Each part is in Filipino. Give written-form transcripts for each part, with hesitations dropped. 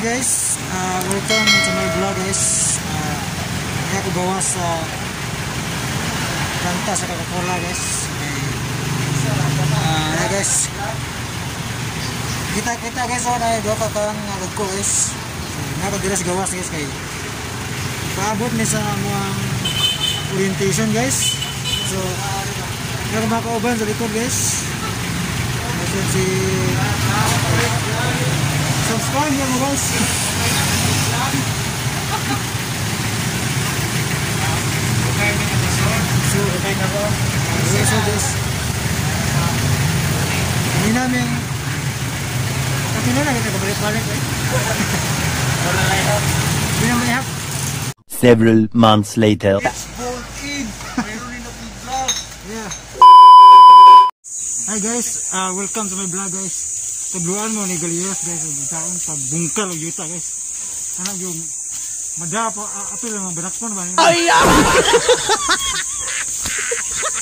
guys, welcome to my vlog guys. Kaya ako gawa sa kanta sa Coca-Cola guys. Guys, kita guys, na dua ka kang nagko guys. Nakadiras gawas guys kay paabot ni sa mga orientation guys. So nakabakauban sa likod guys. Si subscribe nyo mo guys. So guys, hindi namin kakilala kita kabalik-balik eh. Hindi naman ihap. Several months later. Yeah. Hi guys, welcome to my vlog guys. Tagluan mo ni Galios guys, taon pag bungkal og yuta guys. Ano yung madapo apil mga barakpon ba? Ay!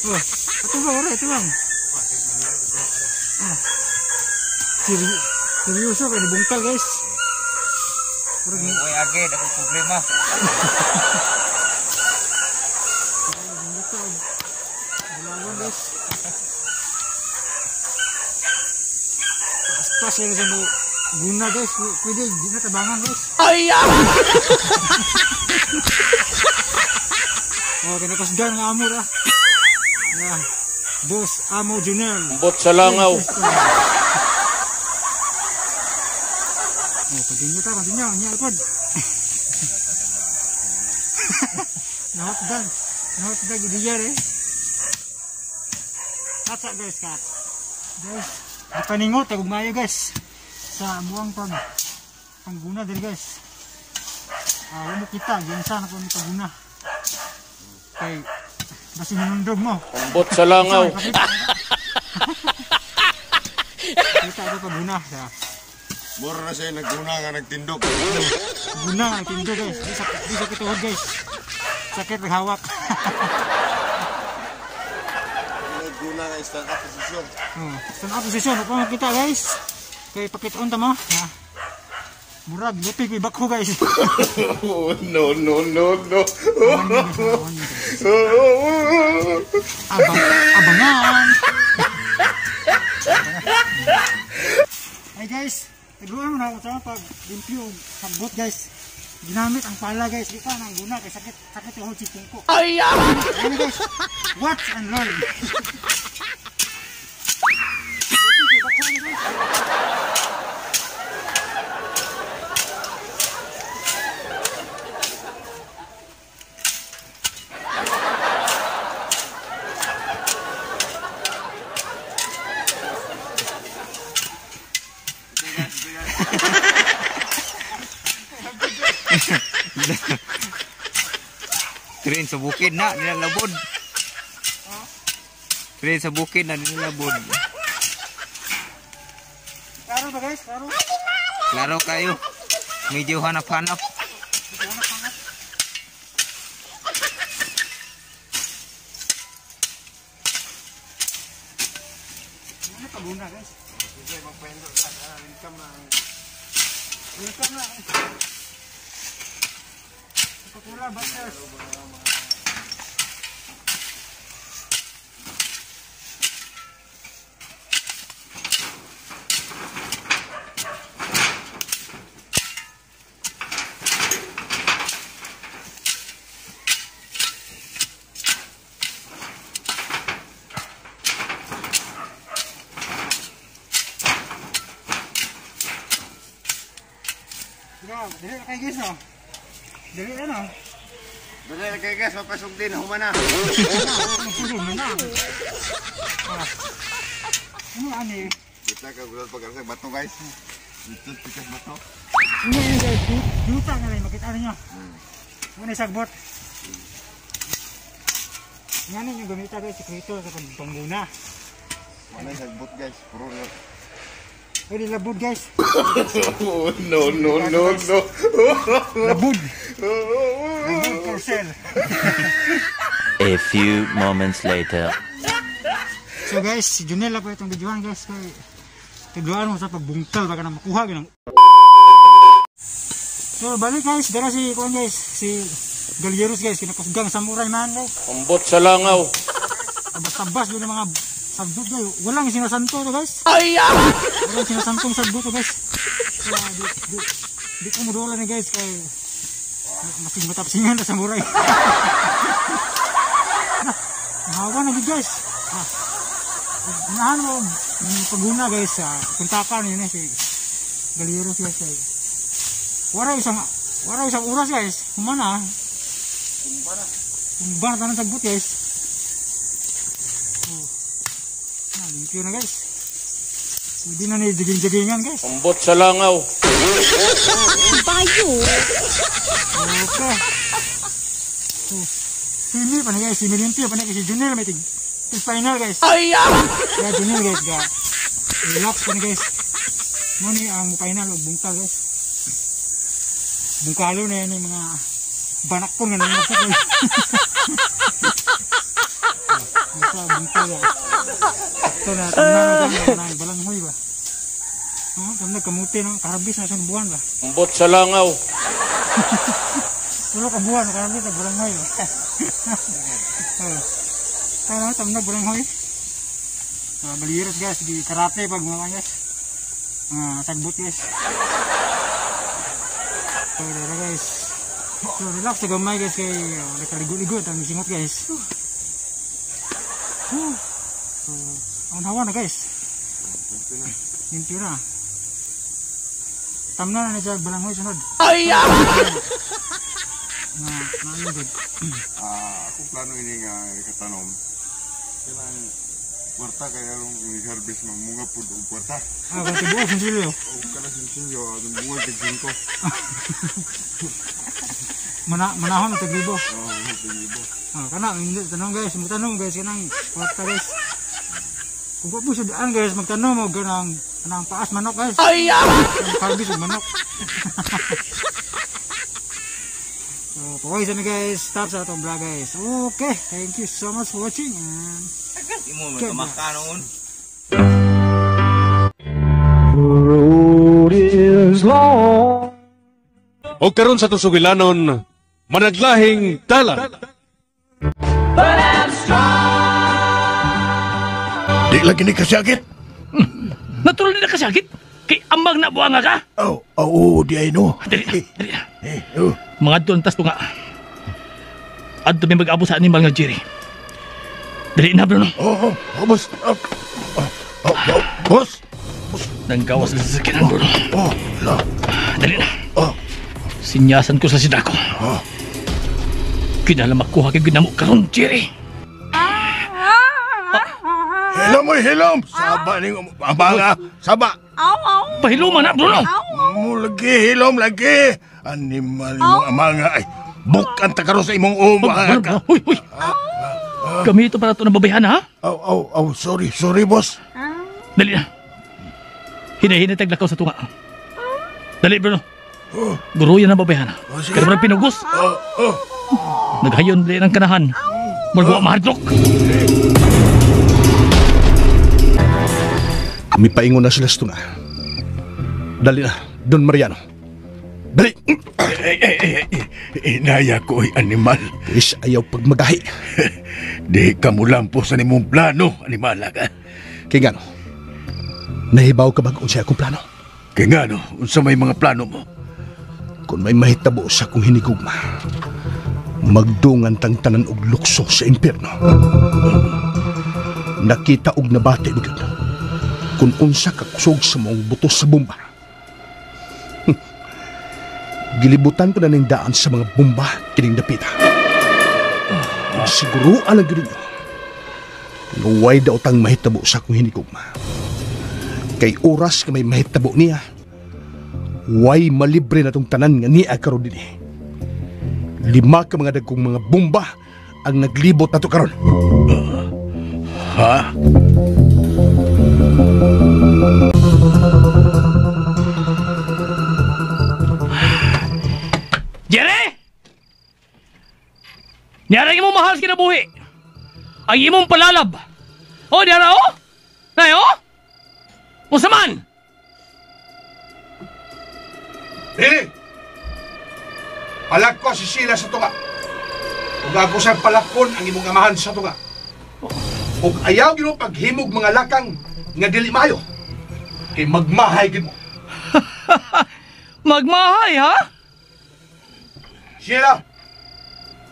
Oh, ito ba ora ito lang. Seryoso kay bungkal guys. Oy age ada problema. Bulawan guys. Pas yang sa guna guys, pwede di na tabangan guys. Ay! Oh, kinakasgan nga amo ra. Yeah. Boss Amo Junel. Bot sa langaw. Oh, continue, nya pod. Nahotdag diya eh. Kata guys, kat. Guys, paningot ug mayo guys sa buang pangguna diri guys. Wala kita ginsan ako ni pagguna. Kay basi nanundog mo. Bot sa langaw. Kita ako pagguna sa. Mura na siya nagguna nga nagtindog. Guna nga nagtindog guys. Di sakit tuhod guys. Sakit naghawak. Nagguna nga stand up position. Stand up position. Ako makita guys. Kaya pakitoon tama. Murag, lupi ko ibakho guys. No. Abangan. Hey guys, tagluan mo na ako sa pag-limpyo sagbot guys. Ginamit ang pala guys. Di pa nang guna kay sakit yung hotchipong ko. Ay! Ano guys, watch and learn. Train sa bukid na nilalabod. Train sa bukid na nilalabod. Klaro ba guys? Klaro? Klaro kayo. Medyo hanap-hanap. Ano paguna guys? Sige, magpahindot ka. Welcome na. Welcome na. Coca-Cola Busters. Dili na kayo guys no? Dili na no? Dali na kayo guys, mapasok din. Humana. Magsulong na na. Ano ani? Kita ka gulal pag-alasag bato guys. Dito pikas bato. Ano yun guys? Duta nga rin, makita nyo. Muna sagbot. Nga yung gamita guys, sikrito sa pangguna. Wala yung sagbot guys. Puro na. Pwede labod guys. No. Labod. Labod Corcel. A few moments later. So guys, si Junel po itong videoan guys. Tagluan mo sa pagbungkal baka na makuha. So balik guys, dara si kuan guys, si Galyeros guys, kinapusgang samurai man guys. Ambot sa langaw. Tabas-tabas yun ang mga sagbot guys. Walang sinasanto to guys. Ay! Walang sinasantong sagbot to guys. So, di ko mudola ni guys kay masing matapsingan na samurai. Nahawa na gid guys. Unahan mo yung paguna guys sa puntakan yun si Galyeros guys kay wala isang oras guys. Humana. Kumbana tanang sagbot guys. Limpyo na guys. Hindi na jaging-jagingan guys. Ambot sa langaw. Bayo. Okay. Simi pa na guys. Simi limpyo pa na kasi Junel may tig final guys. Ay! Kaya Junel guys ga. Relax pa na guys. Muni ang final o bungkal guys. Bungkalo na yan yung mga banak po nga nangyasok guys. Bungkal guys. Ito na, tanda na balanghoy ba? Tanda kamuti ng karabis na isang buwan ba? Ambot sa langaw. Tulo ka buwan, karabis na balanghoy ba? Tanda balanghoy. Balyeros guys, di karate pag mga guys. Sagbot guys. So dara guys. So relax sa gamay guys kay nakaligo-ligo ang singot guys. So ang hawa na guys. Limpyo na. Tamna na siya balanghoy sunod. Ay! Naayagod. Ako plano ini nga ikatanom. Kailangan kwarta kaya yung i-harvest ng mga pud og kwarta. Kasi buo sinsilyo. O kana sinsilyo, ang bunga tig 5. Manahon na taglibo. Tigibo. Kana tanong guys, magtanong guys kanang kwarta guys. Kung po sa daan guys, magtanong mo ganang paas manok guys. Ay! Karbis o manok. So, paway sa guys, stop sa itong vlog guys. Okay, thank you so much for watching and Imo man kamakanon. O karon sa tusugilanon, managlahing dalan. Di lagi ni kasakit. Natural na kasakit. Kay ambang nabuanga ka. Di ay no. Dali na. Mga tuntas to nga. Adto may mag-abo sa animal nga Jerry. Dali na, Bruno. Boss. Boss. Nanggawas na sa sakinan, Bruno. La. Dali na. Sinyasan ko sa sidako. Kinala makuha kay ginamo karon, Jerry. Hilom. Saba ning amanga. Saba. Pahiluman na, Bruno. Mo lagi hilom lagi. Animal mo amanga ay bukan ta karon sa imong umanga ka. Huy. Kami ito para ito nababayhan, ha? Sorry, boss. Dali na. Hinahinatag lakaw sa tunga. Dali, Bruno. Guruyan ang babayhan, ha? Kaya mo pinugos. Naghayon din ang kanahan. Margawa mahadlok. Kami paingon na sila sa tuna. Dali na, Don Mariano. Dali! Inaya ko ay animal. Is ayaw pagmagahi. Di ka mo lampo sa nimong plano, animala ka. Kaya nga no, nahibaw ka ba kung siya akong plano? Kaya nga no, unsa may mga plano mo? Kung may mahitabo sa kong hinigugma, magdungan tang tanan og lukso sa impyerno. Nakita og nabati bigod. Kung unsa kakusog sa mong butos sa bomba. Gilibutan ko na ng daan sa mga bomba kining dapita. Siguro alang gano'n nyo. Nuway daw tang mahitabo sa akong hinigugma. Kay oras ka may mahitabo niya, way malibre na tong tanan nga niya karon din. 5 ka mga dagkong mga bomba ang naglibot na to karon. Ha? Jerry! Niyara imong mahal sa kinabuhi. Ang imong palalab. O, niyara o? Nay o? Usaman! Palakko si Sheila sa tunga. Ug ako siyang palakon ang imong amahan sa tunga. Ug ayaw gyud mo paghimog mga lakang nga dili maayo. Kay magmahay gyud mo. Magmahay, ha? Sheila,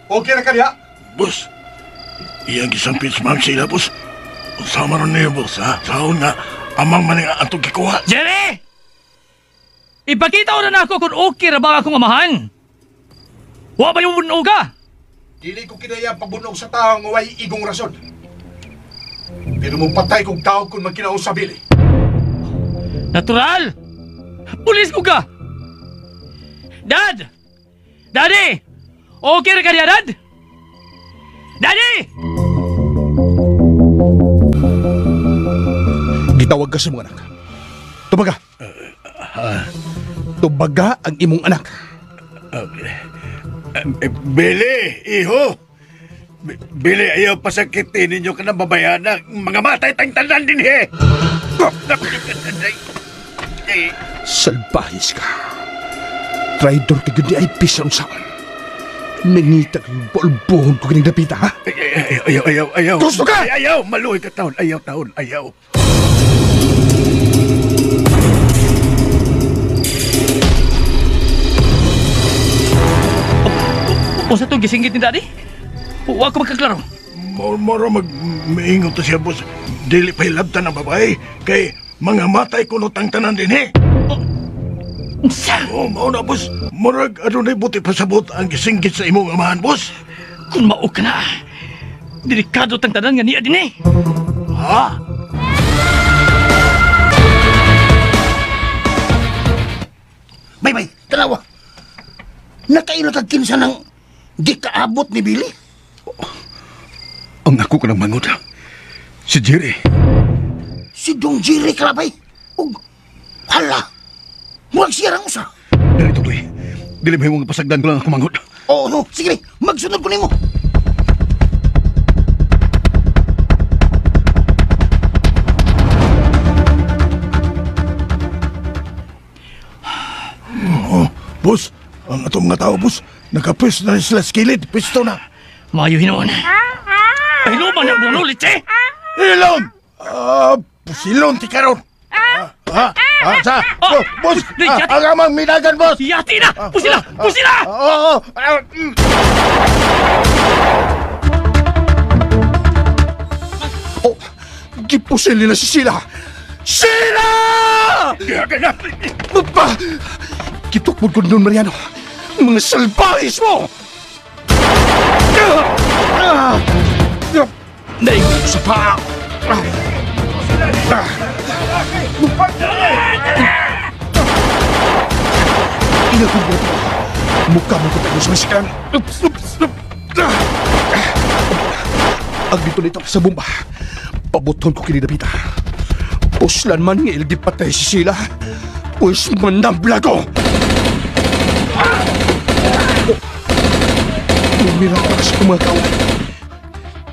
okay na ka diha? Boss, iyang gisampit sa mga sila, boss. Sama ron niyo, boss, ha? Sahon nga, amang maning atong gikuha. Jerry! Ipakita ko na ako kung okay ra ba akong amahan. Wa ba yung bunog ka? Dili ko kinaya pabunog sa tao nga way igong rason. Pero mo patay kong tao kung magkinaon sa bili. Natural! Pulis ko ka! Dad! Daddy! Okay ra ka niya, Dad? Daddy! Gitawag ka sa mga anak. Tumaga. Tumaga ang imong anak. Bili, iho! Bili, ayaw pasakitin ninyo ka na babayan na mga matay tayong tanan din, he! Salbahis ka. Traidor ka gudi ay pisan sa akin. Nangitag yung bolbohon ko kining dapita, ha? Ayaw. Gusto ka? Ayaw, maluhay ka taon. Ayaw. O sa itong gisingit ni Daddy? Huwag ko magkaklaro. Moro mag-miingot to siya, boss. Dili pa hilabtan ng babae. Kay mga matay kunot ang tanan din, he! Sa? Oo, mauna, boss. Murag, na'y buti pasabot ang gisinggit sa imong amahan, boss. Kung mao ka na, delikado tang tanan nga niya din eh. Ha? Bay, tanawa. Nakaila kag kinsa ng di kaabot ni Billy? Ang ako ka ng mangod. Si Jerry. Si Dong Jerry kalabay. Ug, hala. Murag siya rang usa. Dali, Tukloy. Dili ba yung pasagdan ko lang ako mangod? Oo, no. Sige, magsunod ko nimo. Boss, ang atong mga tao, boss, nakapwes na sila sa kilid. Pwesto na. Mayo hinoon. Ay, luman ang bunulit eh. Ilon! Pusilon, tikaron. Sa? Boss, ang amang minagan, boss. Yati na! Pusila! Pusila! Oo. Oh, gipusin nila si Sheila. Sheila! Pa! Kitukbod ko doon, Mariano. Mga salbahis mo! Naigot ko sa paa. Inagubot mo. Mukha mo ko tayo sa masikan. Ang dito nito sa bomba. Pabuton ko kinidapita. Puslan man nga ilgi patay si Sheila. Pues manabla ko. Umira ko sa kumakaw.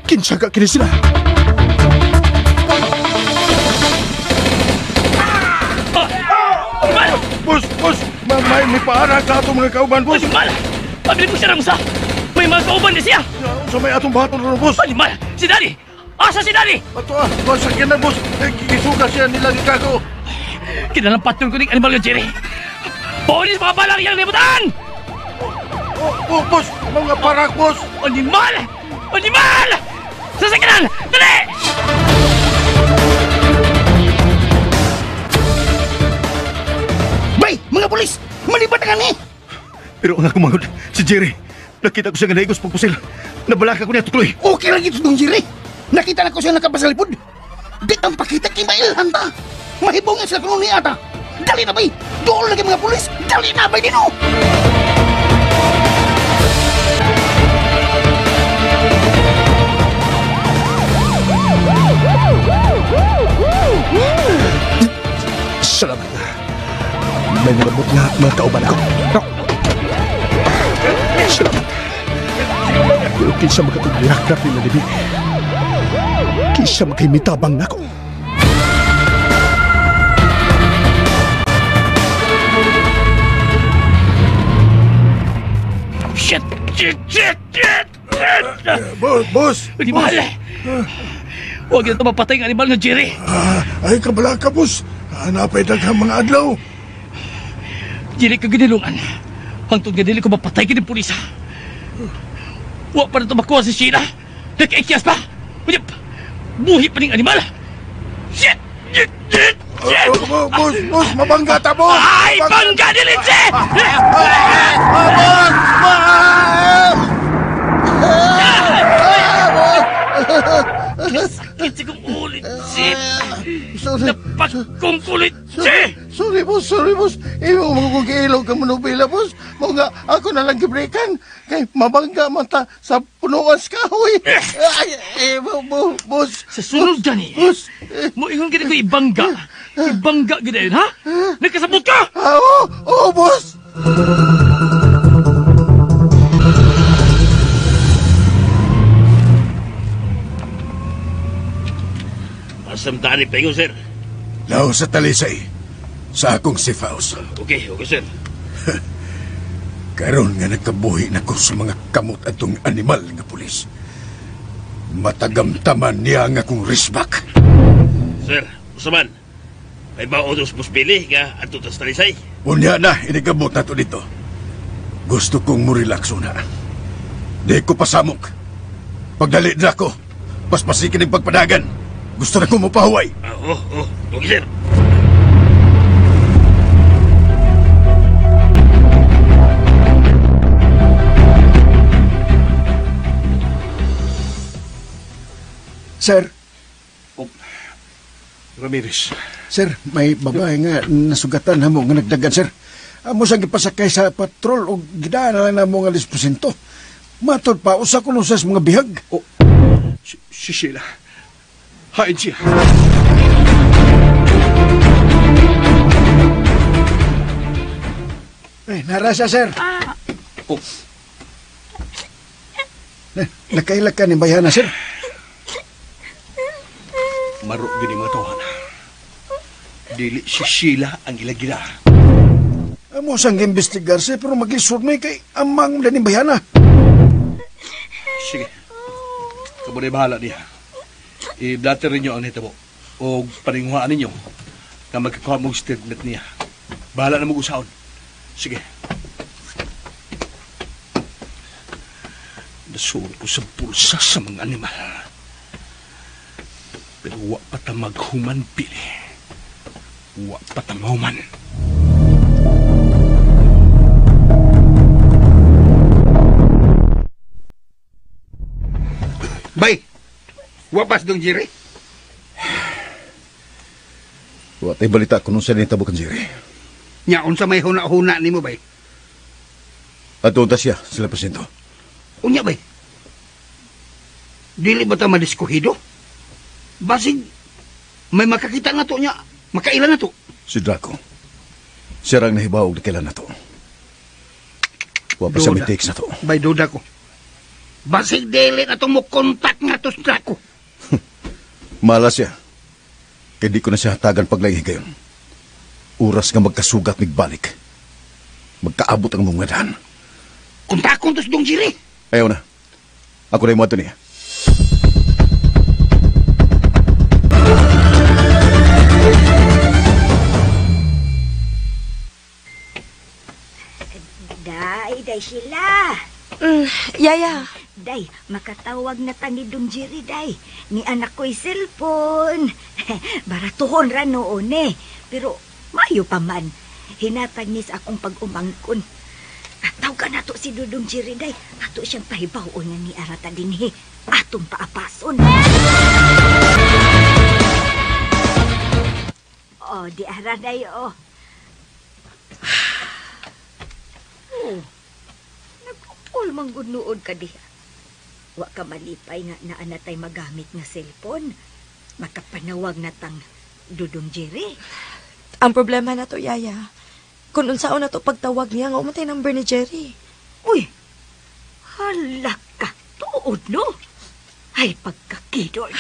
Kinsaga kini sila. Boss, may paara sa atong mga kauban, boss. Animal! Pabili ko siya ng usa. May mga kauban na siya. Sa may atong baton ron, boss. Animal! Si Daddy! Asa si Daddy? Ato sakyan na, boss. Gisuga siya nila ni Kako. Kinalang patyon ko ng animal yung Jerry. Polis mga balang yung libutan! Boss, mga parak, boss. Animal! Animal! Sasakyanan! Dali! Bay, mga pulis! Malibat na ni! Pero ang ako mangod, si Jerry. Nakita ko siya nga naigos pagpusil. Nabalaka ko niya, Tukloy. Okay lang ito, Dong Jerry. Nakita na ko siya nakapasalipod. Di ang pakita kay Mailhan ta. Mahibong nga sila kuno ni ata. Dali na, bay! Doon lagi mga pulis! Dali na, bay, dino! Salamat na. May nabot nga mga kauban ako. Salamat. Pero kinsa makatugbirak-rak nila ni Bibi. Kinsa makimitabang na ako. Boss! Animal! Huwag na ito mapatay ng animal nga Jerry. Ay, kabala ka, boss. Napay daghang mga adlaw. Jerry ka ginilungan. Hangtod nga dili ko mapatay ka ng pulisa. Huwag pa na ito makuha si Sheila. Nagkaikyas pa. Buhi pa ng animal. Shit! Boss, mabangga ta, boss! Ay, bangga ni Lindsay! Sakit sa kong ulit, Sid! Napagkong kulit, Sid! Sorry, boss. Imo mo kong ilaw ka manubila, boss. Mga ako na lang gibrekan. Kay mabangga mata sa punuan sa kahoy. Boss. Sa sunod gani, Boss. mo ingon gani ko ibangga. Ibangga gani, ha? Nagkasabot ka! Oo, boss. Masamtaan ni Pego, sir. Lao sa talisay. Sa akong safe house. Okay, sir. Karon nga nagkabuhi na ko sa mga kamot atong animal nga pulis. Matagamtaman niya nga kong risbak. Sir, usaman. May ba odos puspili nga ato tas talisay? Unya na, inigabot na to dito. Gusto kong murelakso na. Di ko pasamok. Pagdali na ko, paspasikin ng pagpadagan. Gusto na ko mapahuway. Okay, sir. Sir, Ramirez. sir, may babae nga nasugatan na mo nga nagdagan, sir. Amo sa gipasakay sa patrol o gidaan na lang na mo nga lisposinto. Matod pa, usa ko sa mga bihag. Si Sheila. Hain siya. Nara siya, sir. Nakailag ka ni bayana, sir. Maro gini mga tawahan. Dili si Sheila ang ilagila. Amo sang imbestigar, sir, pero mag-isod may kay amang na ni bayana. Sige. Kabunay bahala niya. I-blatter rin nyo ang hitabo. O paninguhaan ninyo na magkakuha mong statement niya. Bahala na mag-usaon. Sige. Nasuon ko sa bulsa sa mga animal. Pero wa pa ta maghuman pili. Wa pa ta mahuman. Bay, wapas dong Jerry. Wa tay balita kuno sa nitabo kan Jerry. Nya unsa may huna-huna nimo, bay? Ato ta siya sila presinto. Unya, bay. Dili ba ta madiskuhido? Basig may makakita na to nya, makailan na to. Si Draco. Siya rang nahibaw og kailan na to. Wa pa sa Duda. mitiks na to. Bay, duda ko. Basig dili na to mo kontak nga to sa ko. Malas siya. Kaya di ko na siya hatagan paglahi gayon. Oras nga magkasugat migbalik. Magkaabot ang mga daan. Kontakon to sa dong Jerry. Ayaw na. Ako na yung mga niya. Day sila. Yaya. Day, makatawag na ta ni Dong Jerry, day. Ni anak ko'y cellphone. Baratuhon ra noon eh. Pero mayo pa man. Hinatag ni sa akong pag-umangkon. Ataw ka na to si Dudong Jerry, day. Ato siyang pahibaon nga ni arata dinhi. Atong paapason. Oh, di ara, day, oh. Oh. Nagpupul manggunood ka diha. Wa ka malipay nga naanatay magamit nga cellphone. Makapanawag na tang Dudong Jerry. Ang problema na to, Yaya. Kung unsaon na to pagtawag niya nga umatay number ni Jerry. Uy, hala ka. Tuod, no? Ay, pagkakidol.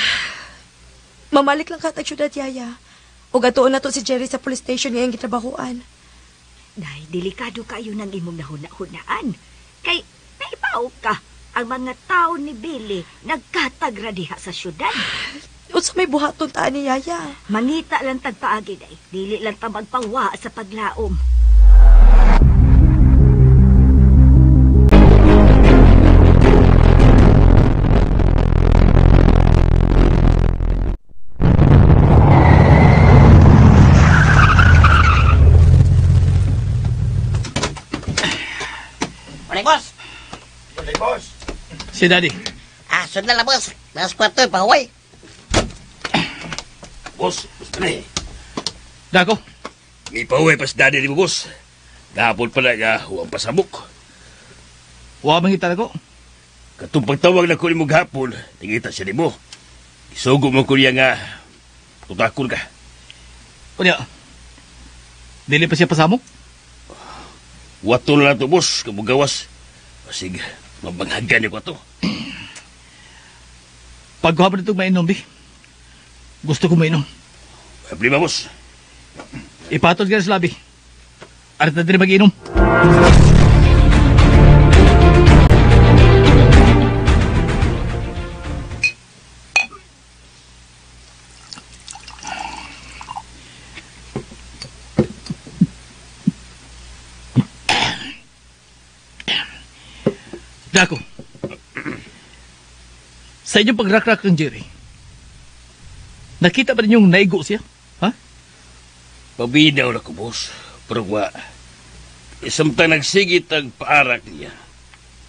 Mamalik lang ka tag syudad, Yaya. O gatuon na to si Jerry sa police station ngayong gitrabahuan. Dahil delikado kayo ng imong nahuna-hunaan. Kay, naibaw Hibaw ka, ang mga tao ni Billy nagkatagra diha sa syudad. Unsa may buhaton taan ni Yaya? Mangita lang tagpaagi day. Dili lang ta magpawa sa paglaom. Boss! Boss! Si Daddy. Sundan na, boss. Nasa kwarto, pahuway. Boss, gusto na eh. Dako. May pauwi pas daddy ni mo, boss. Gahapon pala nga, huwag pasabok. Wa mangita ko. Katong pagtawag na ko ni mo gahapon, tingita siya ni mo. Isugo mo ko niya nga, tutakon ka. Unya. Dili pa siya pasamok? Wato na lang to, boss, kamugawas. Sige, mabanghagan niyo ko to. Pagkuha pa nito mainom, Bi. Gusto ko mainom. Problema, boss. Ipatod ka sa labi. Arat na din mag-inom. Dako. Sa inyong pagrakrak ng Jerry, nakita ba ninyong naigo siya? Ha? Pabinaw na ko, boss. Pero wa, isamtang nagsigit ang paarak niya.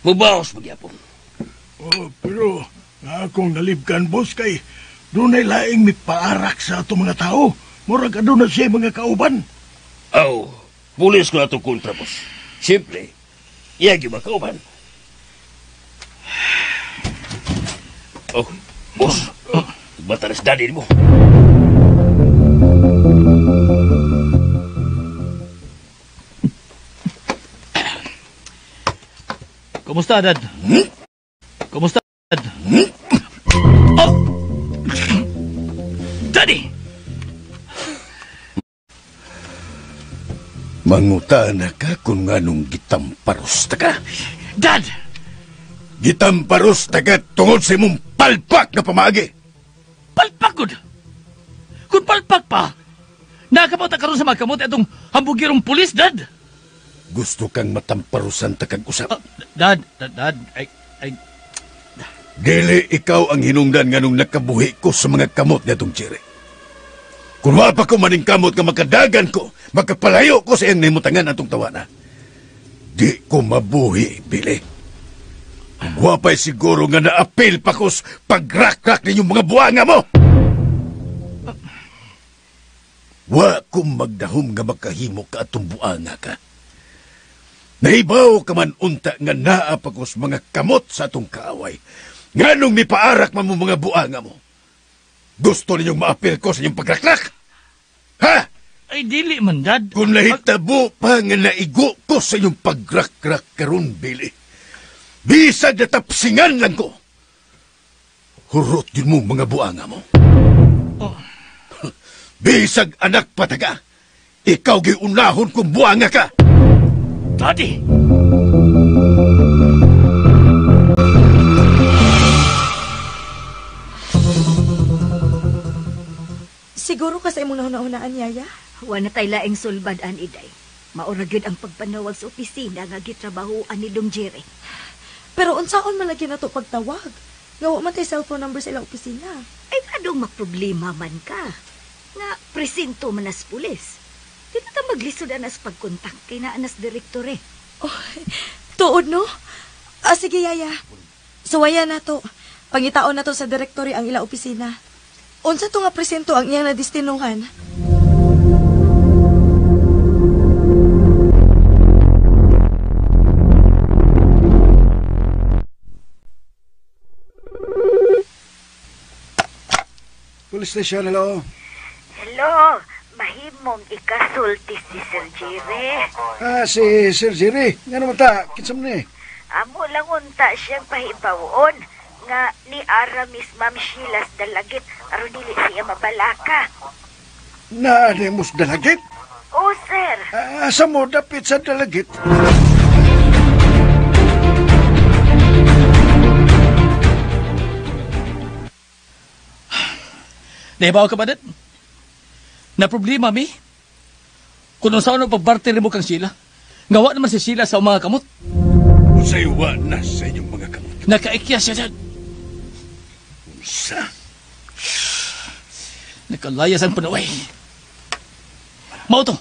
Mubaos magyapon. Oh, pero akong nalibkan, boss, kay doon ay laing may paarak sa ato mga tao. Murag ka doon na siya mga kauban. Aw, pulis ko na itong kontra, boss. Siyempre, iyagi ba kauban? Oh, boss. Bata na si daddy mo. Kumusta, Dad? Kumusta, Dad? Oh! Daddy! Mangutana ka kung anong gitamparos ta ka. Dad! Gitamparos ta ka tungod sa imong palpak na pamagi. Palpak, good! Kung palpak pa, nakapata karon sa mga kamot itong hambugirong pulis, Dad! Gusto kang matamparusan ta kag usap. Dad, ay... Dili ikaw ang hinungdan nga nung nakabuhi ko sa mga kamot na itong Jerry. Kung wapa ko maning kamot nga makadagan ko, makapalayo ko sa iyang nimutangan atong tawana. Di ko mabuhi, Billy. Wapay siguro nga naapil pa ko pagrakrak ninyong mga buwanga mo. Wa kong magdahom nga makahimo ka atong buwanga ka. Nahibaw ka man unta nga naapagos mga kamot sa atong kaaway. Nganong nipaarak man mo mga buanga mo. Gusto ninyong maapil ko sa inyong pagrakrak? Ha? Ay, dili man, Dad. Kung nahitabo pa nga naigo ko sa inyong pagrakrak karon, Billy. Bisag na tapsingan lang ko. Hurot din mo mga buanga mo. Oh. Bisag anak pataga. Ikaw giunahon kong buanga ka. Daddy! Siguro ka sa imong nauna-unaan, Yaya? Wa na tay laing sulbad-an, Iday. Maura gyud ang pagpanawag sa opisina nga gitrabahoan ni Dong Jerry. Pero unsaon man lagi na to pagtawag? Gawa man tay cellphone number sa ilang opisina. Ay, kadong maproblema man ka. Nga, presinto man as pulis. Di na ta maglisod anas pagkontak kay na anas direktore. Oh, tuod no? Sige, Yaya. Suwaya na to. Pangitaon na to sa direktory ang ila opisina. Unsa to nga presento ang iyang nadistinuhan? Police station, hello. Hello, mahimong ikasulti si Sir Jerry. Si Sir Jerry. Nga naman ta, kitsam ni. Amo lang unta siyang pahibawon nga ni Ara Miss Ma'am Sheila's dalagit aron dili siya mabalaka. Na mos dalagit? Oh, sir. Asa mo dapit sa dalagit? Nahibaw ka ba dit? Na problema, mi? Kung saan ang pagbarter mo kang Sheila, ngawa naman si Sheila sa mga kamot. Usaywa na sa inyong mga kamot. Nakaikya siya dyan. Unsa? Nakalayas ang panaway. Mao to.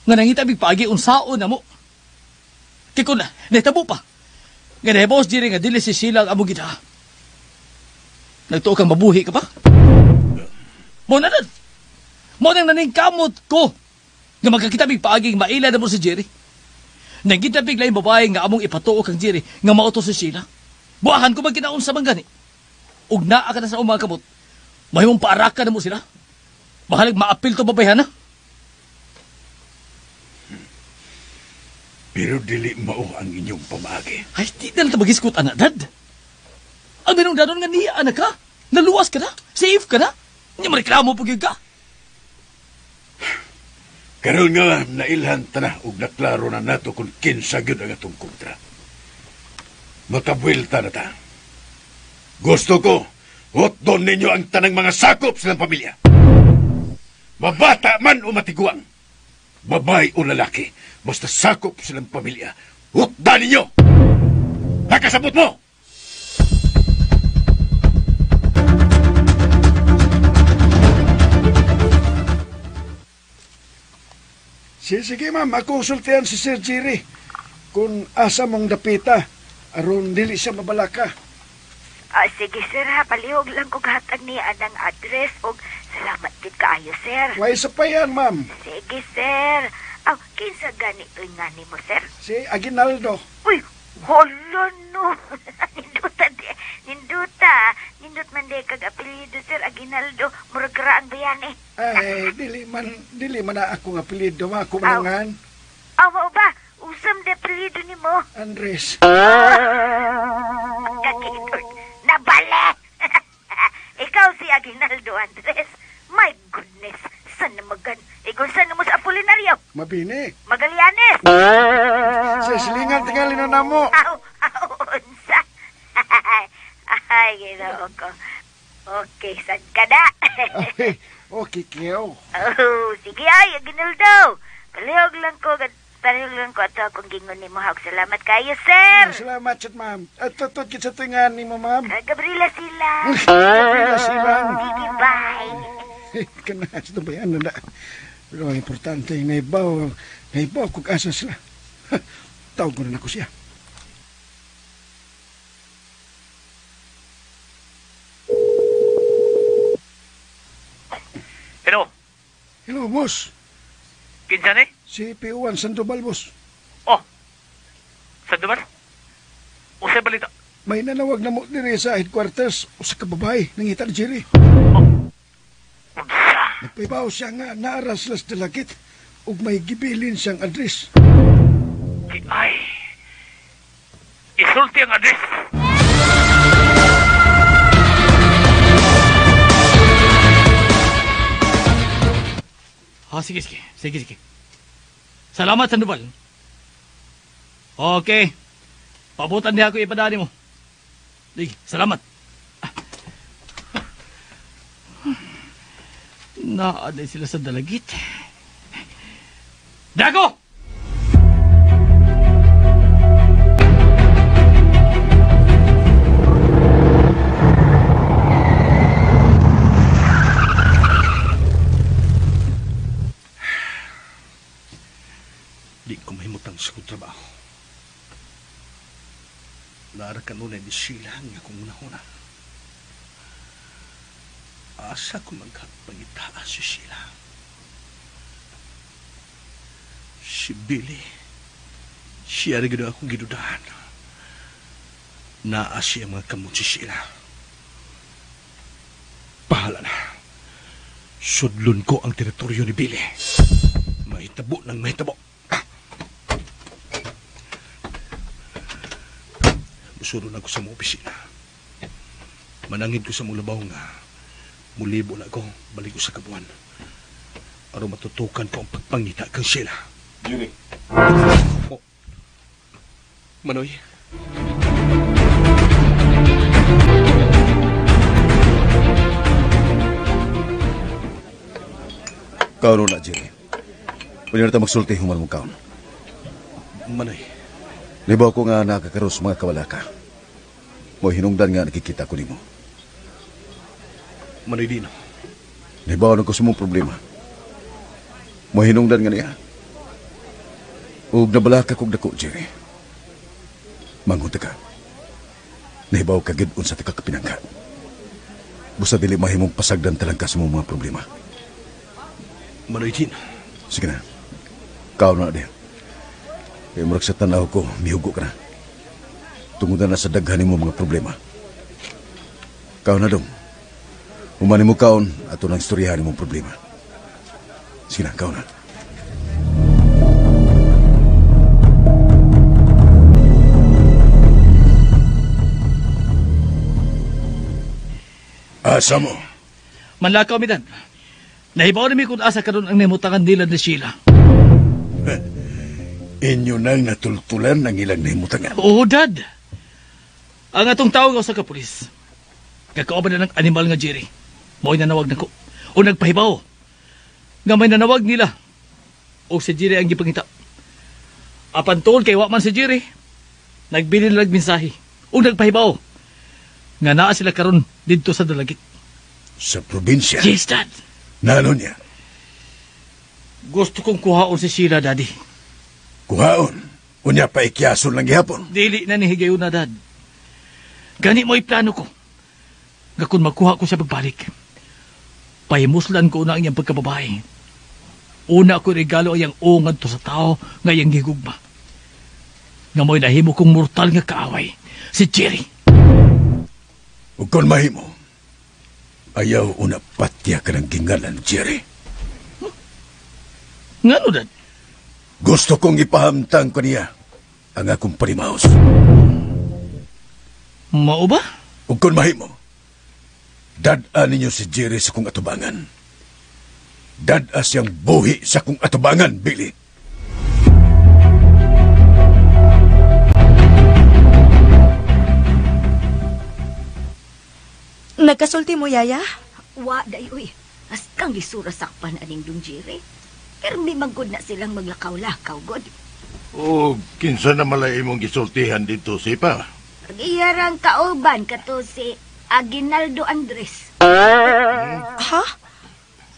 Nga nangita big paagi unsaon na mo. Kaya ko na, naitabo pa. Nga nahibawas diri nga dili si Sheila ang among gita. Nagtuo kang mabuhi ka pa? Mo na nun. Mo nang naningkamot ko. Nga magkakita big paagi maila na mo si Jerry. Nangita big laing babae nga among ipatuo kang Jerry nga mauto si Sheila. Buahan ko magkinaon sa manggani. Ug naa ka na sa umakamot. Mahimong paaraka na mo sila. Mahalag maapil to babayhan na. Pero dili mao ang inyong pamagi. Ay, di na lang tabagiskot, anak, dad. Ang binong-danon nga niya, anak ka. Naluwas ka na. Safe ka na. Hindi mo reklamo pag yun ka. Karon nga nailhan ta na ug naklaro na nato kung kinsa gyud ang atong kontra. Makabuelta na ta. Gusto ko, hotdon ninyo ang tanang mga sakop silang pamilya. Mabata man o matiguang. Babae o lalaki, basta sakop silang pamilya. Hotdan ninyo! Nakasabot mo! Sige ma'am, ako sultihan si Sir Jerry. Kung asa mong dapita, aron dili siya mabalaka. Sige sir ha, palihog lang ko hatag niya ang address o salamat din kaayo sir. Way sa pa yan, ma'am. Sige sir. Kinsa ganito nga ni mo sir? Si Aguinaldo. Uy, holo no. Nindut man de kag apelyido sir Aguinaldo, murag karaang bayani. Ay, dili man na ako nga apelyido, ako manangan. Mao ba? Usam de apelyido ni mo? Andres. Kakitod. Nabale! Ikaw si Aguinaldo Andres. My goodness. San na magan? Kung saan mo sa Apolinario? Mabini. Magallanes. Sa silingan tingali na namo. Unsa? Ay, ginoo ko. Okay, sad ka na. Okay, Keo. Sige ay, Aguinaldo. Palihog lang ko ato akong gingon ni mo. Salamat kayo, sir. Salamat, chat, ma'am. At tutod kita tingan ni mo, ma'am. Gabriela sila. Gabriela sila. Sige, bye. Kana, ito ba yan? Pero ang importante, naibaw kung asa sila. Tawag ko na ako siya. Hello? Hello, boss. Kinsa ni? Si P1 Sandoval, boss. Oh, Sandoval? Usay balita? May nanawag na mo dire sa headquarters o sa kababay, nangita ni Jerry. Nagpaibaw siya nga naaras las dalagit ug may gibilin siyang address. Ay, isulti ang address. Sige. Salamat, Sandoval. Okay. Pabutan niya ako ipadani mo. Sige, salamat. Naaday sila sa dalagit. Dago! Di ko mahimutang sa kong trabaho. Naara ka nun ay di sila nga kung unahuna. Asa ko magkapangitaan si Sheila. Si Billy, siya rin gano'n akong ginudahan. Naa siya mga kamot si Sheila. Pahala na. Sudlon ko ang teritoryo ni Billy. Mahitabo ng mahitabo. Musulon ako sa mga opisina. Manangin ko sa mga labaw nga mulibo na ako, balik ko sa kabuan. Aron matutukan ko ang pagpangita kang Sheila. Jerry. Oh. Manoy. Kaon na, Jerry. Pwede na tayo magsulti human mong kaon. Manoy. Libaw ko nga nakakaros mga kawalaka. Mo hinungdan nga nakikita ko nimo. Manoy Dino. Libaw na ko sa mong problema. Mo hinungdan nga niya. Ug nabalaka kog dako, Jerry. Mangunta ka. Nahibaw ka gid unsa ti kakapinangka. Busa dili mahimong pasagdan talangka sa mong mga problema. Manoy Dino. Sige na. Kaon na din. Kaya murag sa tanaw ko, mihugo ka na. Tungod na sa daghan mo mga problema. Kaon na dong. Humani mo kaon at unang istoryahan mong problema. Sige na, kaon na. Asa mo? Manlakaw mi, Dad. Nahibaw na mi kung asa karon ang nahimutangan nila ni Sheila. Inyo nang natultulan ng ilang nahimutangan. Oo, Dad. Ang atong tawag sa kapulis. Kakauban na ng animal nga Jerry. Mo'y nanawag na ko. O nagpahibaw. Nga may nanawag nila. O si Jerry ang gipangita. Apan tol kay waman si Jerry. Nagbili na nagmensahe. O nagpahibaw. Nga naa sila karon dito sa dalagit. Sa probinsya? Yes, Dad. Nano niya? Gusto kong kuhaon si Sheila, Daddy. Kuhaon? Unya pa ikyason lang gihapon? Dili na ni higayon na, Dad. Gani mo'y plano ko. Nga kung magkuha ko siya pagbalik. Pahimuslan ko na ang iyang pagkababae. Una ko regalo ay ang ungad to sa tao nga iyang gigugma. Nga mo'y nahimo kong mortal nga kaaway. Si Jerry. Ug kung mahimo, ayaw una patya ka ng gingalan, Jerry. Nga no, Dad? Gusto kong ipahamtang ko niya ang akong panimaos. Mao ba? Ug kung mahimo, dad-an ninyo si Jerry sa kong atubangan. Dad-a siyang buhi sa kong atubangan, Billy. Nagkasulti mo, Yaya? Wa, day, uy. As kang gisura sakpan aning dong Jerry. Pero may magod na silang maglakaw-lakaw, God. O, kinsa na malay mong gisultihan dito, Sipa? Iyarang kauban kato si Aguinaldo Andres. Ha?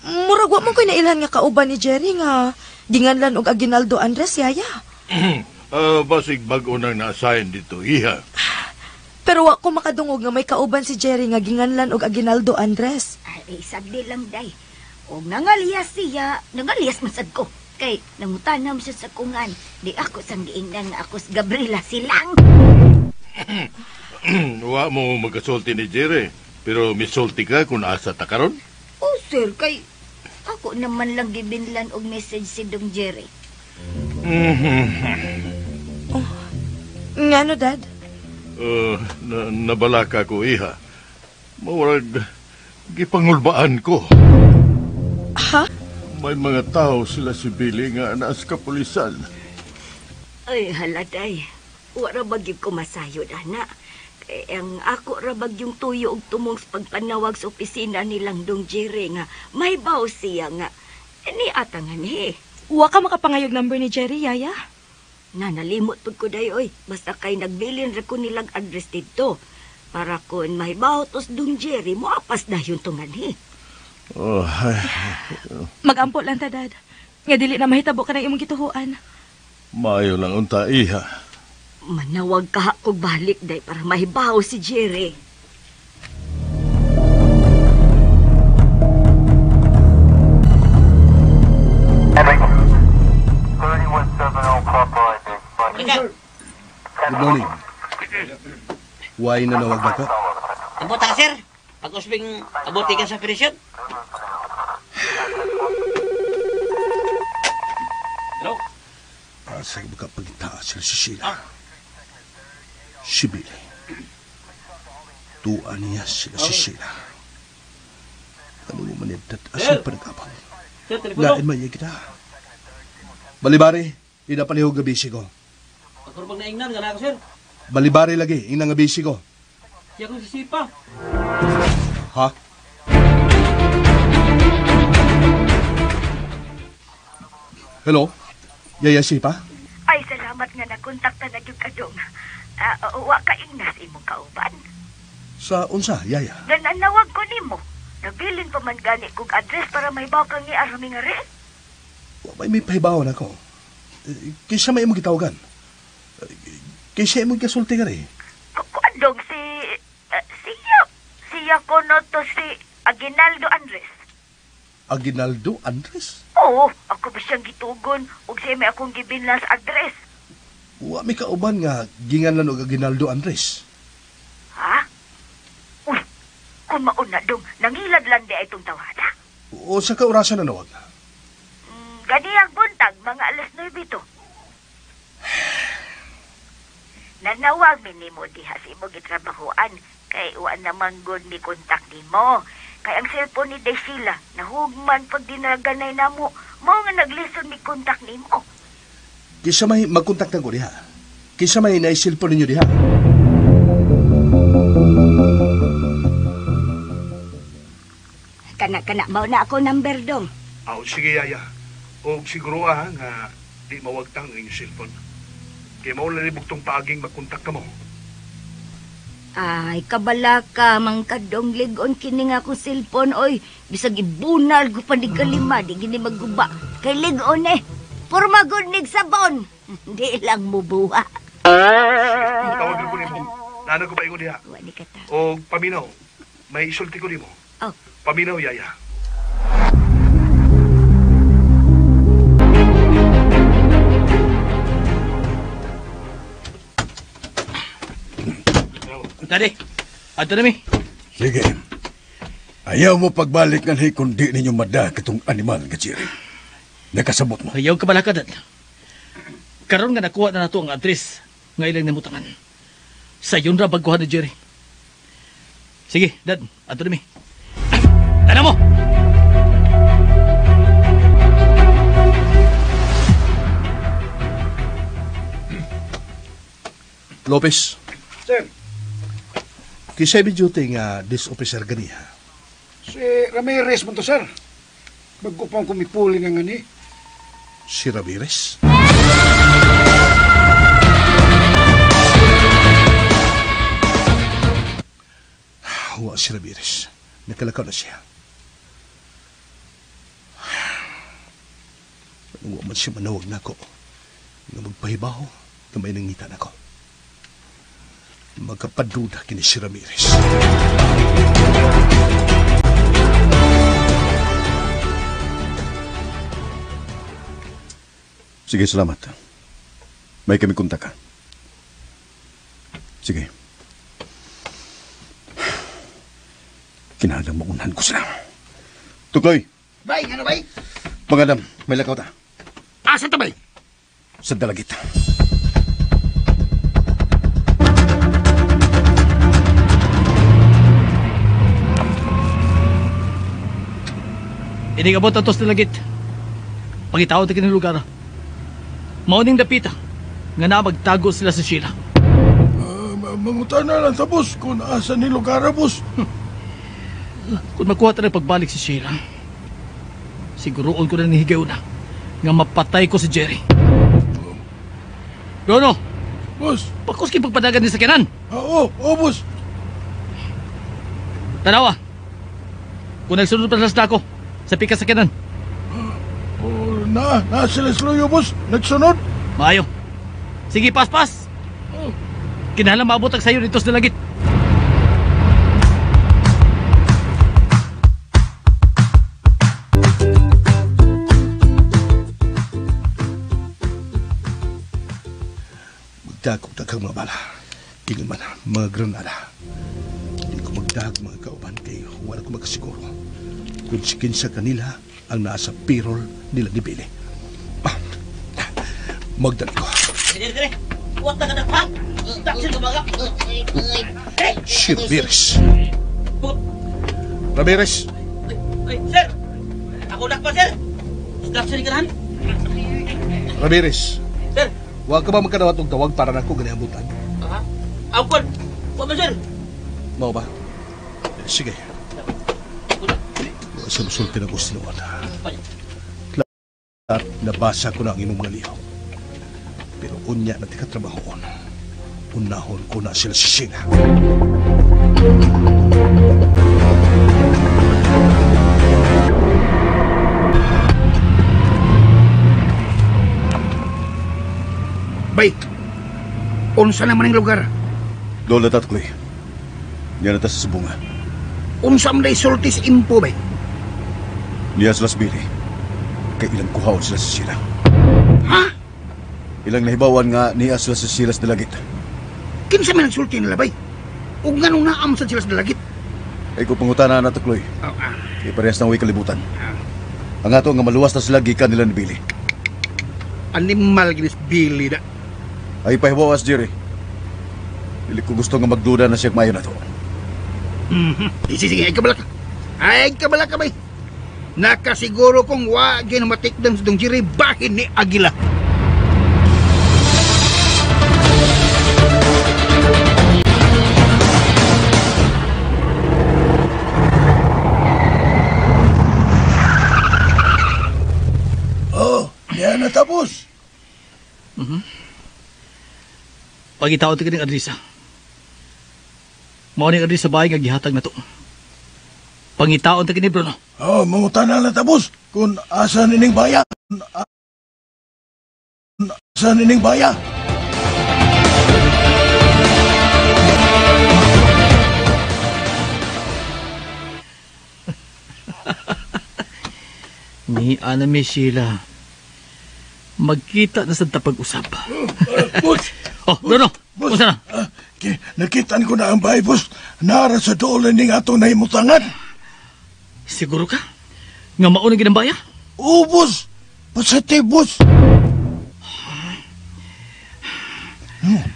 Murag wa mo ko'y nailhan nga kauban ni Jerry nga ginganlan og Aguinaldo Andres, Yaya. Basig bago nang na-assign dito, iha. Pero wa ko makadungog nga may kauban si Jerry nga ginganlan og Aguinaldo Andres. Ay, sabdi lang, day. O nangalyas siya, nangalyas masad ko. Kay nangutanam siya sa kungan. Di ako sang giingnan nga ako si Gabriela silang. Wa mo magkasulti ni Jerry, pero misulti ka kung asa ta karon? Oh, sir, kay ako naman lang gibinlan og message si Dong Jerry. Oh, ngano, Dad? Nabalaka ko, iha. Mawag, gipangulbaan ko. Ha? May mga tao sila si Billy nga naas kapulisan. Ay, haladay. Wala bagib ko masayod, ana. Kaya ang ako rabag yung tuyo og tumong sa pagpanawag sa opisina nilang Dong Jerry nga may baw siya nga. Ni atangan he. Wa ka makapangayog number ni Jerry, Yaya? Nalimot pud ko day, oy. Basta kay nagbilin ra ko nilang address dito. Para kung may baw tos Dong Jerry, moapas dayon tungan he. Oh, Magampo lang ta, Dad. Nga dili na mahitabo ka ng imong gituhuan. Maayo lang unta, iha. Manawag ka kog balik, day, para mahibaw si Jerry. Good morning. Why nanawag na ka? Abuta ka, sir. Pag-usbing abuti ka sa operasyon. Hello? Asa ka pagitaas sila si Sheila. Si Billy. Tuan niya sila si Sheila. Ano mo manibdat asin pa nag-abang. Lain maya kita. Balibari, ina panihog gabi ko. Pagkurupag na ingnan, gana ako, sir. Balibari lagi, ina nga bisi ko. Siya kong sisipa. Ha? Hello? Yaya Sipa? Ay, salamat nga nakontakta na yung kadong. Wa ka ingnas imong kauban. Sa unsa, Yaya? Nananawag ko nimo. Nabilin pa man gani kong address para may baw kang iarami nga rin. May pahibawan ako. Kisa may imong gitawagan. Kisa imong kasulti nga rin. Kuandong siya ko no to si Aguinaldo Andres. Aguinaldo Andres? Oo, ako ba siyang gitugon ug siya may akong gibinlas address. Wa mi kauban nga ginganlan og Aguinaldo Andres. Ha? Uy, kung mauna dong, nangilad lang di ay itong tawada. O sa kaurasan na nawag? Ganiyang buntag, mga alas 9 ito. Nanawag mi nimo diha sa imo gitrabahoan kay wa naman good ni kontak nimo. Kay ang cellphone ni Desila nahugman pag dinaganay namo. Mao nga naglison mi kontak nimo. Kisa may magkontaktan ko diha. Kisa may naisilpon ninyo diha. Kana mao na ako number dong. Sige, Yaya. O siguro nga di mawagtang ang inyong cellphone. Kaya maulalibog tong paaging magkontak ka mo. Ay, kabala ka, mang kadong ligon kini nga akong cellphone, oy. Bisag ibunal ko pa di kalima, di gini magguba. Kay ligon purma nig sabon. Di lang mubuha. Tawag ko nimo. Nana ko ba ingon diha? Wani ka ta. O paminaw, may isulti ko nimo. Oh. Paminaw, Yaya. Daddy, ato na mi. Sige. Ayaw mo pagbalik nga kung di ninyo mada katong animal nga Jerry. Nakasabot mo. Ayaw ka bala ka, Dad. Karon nga nakuha na nato ang address nga ilang namutangan. Sa yun ra bagkuhan ni Jerry. Sige, Dad, ato na mi. Tana mo! Lopez. Sir. Kisay duty nga this officer ganiha. Si Ramirez man to, sir. Magkupang kumipuli nga ngani. Si Ramirez? Wa si Ramirez. Nakalakaw na siya. Wa man siya manawag na ako. Nga magpahibaho na may nangita na ako. Magkapaduda kini si Ramirez. Sige, salamat. May kami kontak ka. Sige. Kinahanglan maunahan ko sila. Tukloy! Bay, ano bay? Mga Adam, may lakaw ta. Asa ta bay? Sa dalagit. Ini kabot atos na lagit. Pangitaw ta kini lugar. Mauning dapita nga na magtago sila sa Sheila. Mangutan na lang sa boss kung asa ni lugar, boss. Kung makuha ta na pagbalik si Sheila, siguroon ko na nihigaw na nga mapatay ko si Jerry. Rono! Boss! Pakos kay pagpadagan ni sakyanan. Oo, boss. Tanawa! Kung nagsunod pa sa ako, sa pikas sakyanan. Na sila sluyo, boss. Nagsunod. Maayo. Sige, pas. Kinahanglan maabot ang sayo dito sa lagit. Magdagog-dagang mga bala. Tingin man, mga granada. Hindi ko magdag mga kauban kay wala ko magkasiguro kung sikin sa kanila ang nasa payroll nila ni Billy. Magdala ko. Dire. Huwag na ka na pa. Tapos ka baga. Si Ramirez. Ramirez! Sir! Ako na pa, sir! Stop sa likaran. Ramirez! Sir! Huwag ka ba magkanawat og tawag para na ko ganiabutan? Ako po! Huwag mo, sir! Mau ba? Sige. Huwag sa musulti na gusto naman. At nabasa ko na ang imong mga liyaw. Pero unya na tikatrabahoon. Unahon ko na sila si Sheila. Bay, unsa naman ang lugar? Doon na tatkoy. Yan na ta sa subunga. Unsa man day sultis impo, bay? Niya sila Bili. Kay ilang kuhaon sila sa sila. Ha? Ilang nahibawan nga niya sila sa silas dalagit. Kinsa man nagsulti nila, bay? Ug nganong naam sa silas dalagit? Ay kung pangutana na takloy. Kay parehas nang way kalibutan. Ang ato nga maluwas na sila gikan nila ni Bili. Animal ginis Bili da. Ay pahibawas, Jerry. Dili ko gusto nga magduda na siya mayo na to. Sige, ay kabala ka. Ay kabala ka, bay. Nakasiguro kong wa gyud matikdan sa dong Jerry bahin ni Agila. Oh, yan natapos. Pagitaon ti kining adresa. Mao ning adresa bahay nga gihatag na to. Pangitaon ti kini Bruno. Oh, mangutan na natapos. Kung asa nining baya. Asa nining baya. Ni Anami Sheila. Magkita na sa tapag-usap. Boss! Oh, Bruno! Boss! Kung na? Nakitaan ko na ang bahay, boss. Nara sa doon ning atong nahimutangan. Siguro ka? Nga maunang ginambaya? Oo, boss. Pasate, boss.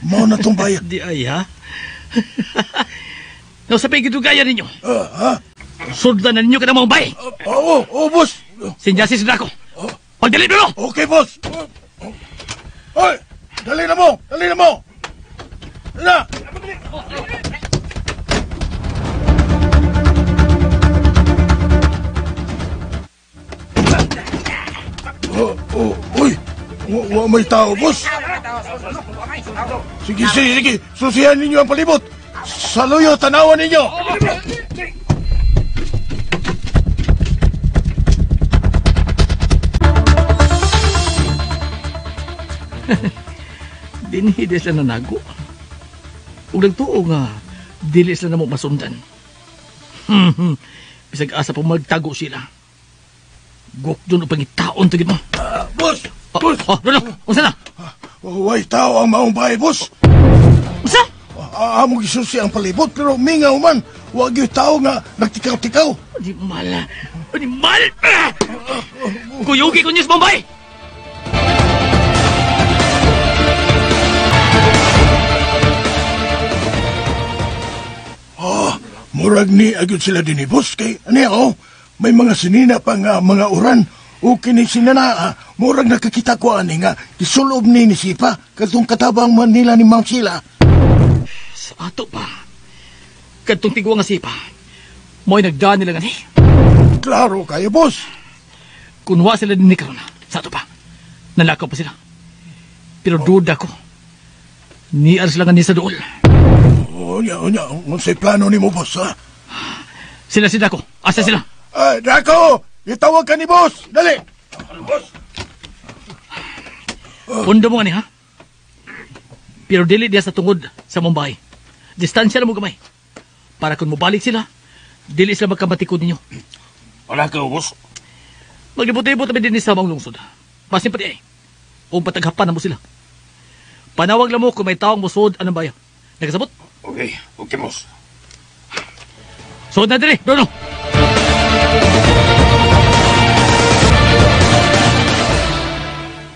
Mao na tong bayan. Di ay, ha? Nausapay gidugaya ninyo. Ha? Sundan na ninyo ka na mga bay. Oo, boss. Sinyasis na ako. Pagdali, Bruno! Okay, boss. Hoy! Dali na mo! Dali na mo! Na! Uy! Wa may tao, boss! Sige. Susihan ninyo ang palibot! Saluyo, tanawan ninyo! Dinhidi sila na nago. Ug nagtuo nga, dili sila na mo masundan. Bisag asa pa magtago sila. Gukdon o pangitaon tagid mo. Boss! Boss! Bruno, unsa na? Way tao ang maong bahay, boss! Unsa? Among gisusi ang palibot, pero mingaw man. Wag yung tao nga nagtikaw-tikaw. Animal! Kuyugi ko niyo sa Bombay! Murag ni agad sila din ni boss kay ano may mga sinina pa nga mga uran o kini sinana murag nakakita ko ani nga gisulob ni Sipa katong katabang man nila ni Ma'am Sheila. Sa ato pa kadtong tigwa nga Sipa mo'y nagdaan nila nga ni. Klaro kayo, boss. Kunwa sila din ni karon sa ato pa nalakaw pa sila pero duda ko ni sila nga ni sa dool. Onya, unsay plano nimo, boss, ha? Sila si Dako. Asa sila? Dako! Itawag ka ni boss! Dali! Boss! Pundo mo nga ni, ha? Pero dili diya sa tungod sa Mumbai. Distansya na mo gamay. Para kung mabalik sila, dili sila magkamatikod ninyo. Wala ka, boss. Maglibot-libot namin din sa mga lungsod. Pasin pati ay. Kung pataghapan na mo sila. Panawag lang mo kung may tawang musod anong bayan. Nagkasabot? Okay, boss. Suod na dili, Bruno!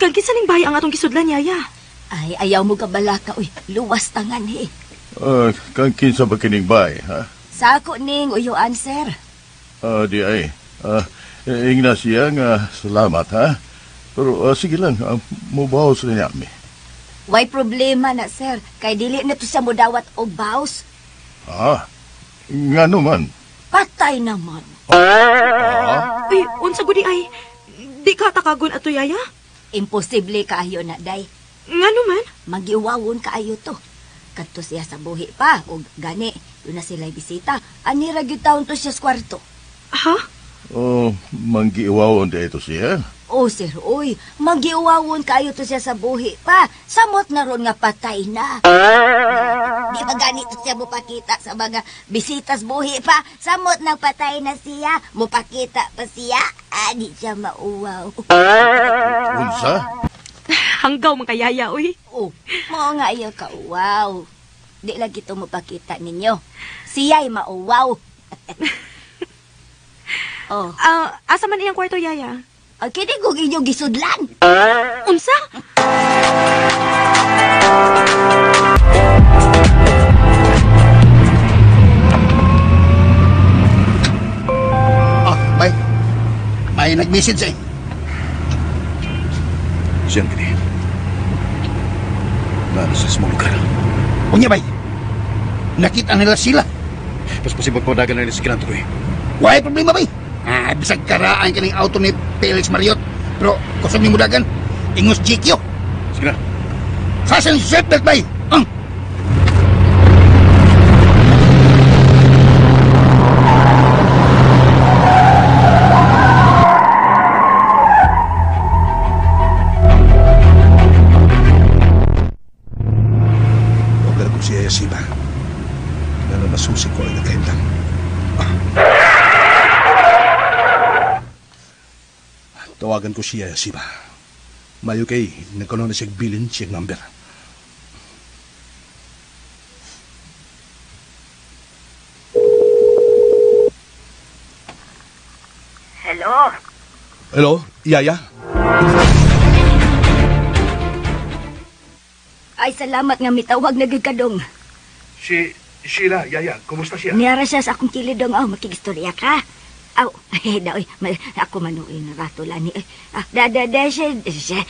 Kagkisa ning bahay ang atong kisudlan, Yaya. Ay, ayaw mo kabalaka, uy. Luwas tangan, eh. Kang kinsa ba kining bay, ha? Sako ning uyuan, sir. Di ay. Ignacia nga salamat, ha? Pero sige lang, mubawas rin niya. Way problema na, sir. Kay dili na to sa mudawat o baos. Nga naman. Patay naman. Uy, unsa gudi ay, Di ka takagon ato, yaya? Imposible kaayo na, day. Nga naman? Magiwawon kaayo to. Kadto siya sa buhi pa, o gani, doon na sila bisita. Anira gyud taon to siya sa kwarto. Ha? Oh, manggiiwawon da ito siya. Oh, sir, oy, magiwawon kaayo to siya sa buhi pa. Samot na ron nga patay na. Di ba ganito siya mupakita sa mga bisitas buhi pa? Samot na patay na siya, mupakita pa siya. Di siya mauwaw. Unsa? Hanggaw mga yaya, uy. Oh, mo nga iyo ka, wow. Di lagi ito mapakita ninyo. Siya'y mauwaw. Oh. Asa man iyang kwarto, yaya? Kini kong inyong gisudlan. Unsa? May nag-message eh. Siyan kini. Nasa sa mong lugar. Unya bay, nakita nila sila. Pasipag padagan na nila si Kinanto ko eh. Why problema bay? Bisag karaan ka ng auto ni Felix Mariot. Pero kusog ni mudagan, ingos GQ. Sige na. Sasa ni seatbelt bay. Huwag ko si Yaya Siba. Lalo nasusi ko ay nagkahintang. Tawagan ko si Yaya Siba. Mayo kay, nagkaroon na siyang bilin, siyang number. Hello? Hello, Yaya? Ay, salamat nga mitawag na gyud ka dong. Si Sheila, Yaya, kumusta siya? Niyara siya sa akong kilid dong. Makigistorya ka. Daoy, ako manuin na rato lani. Siya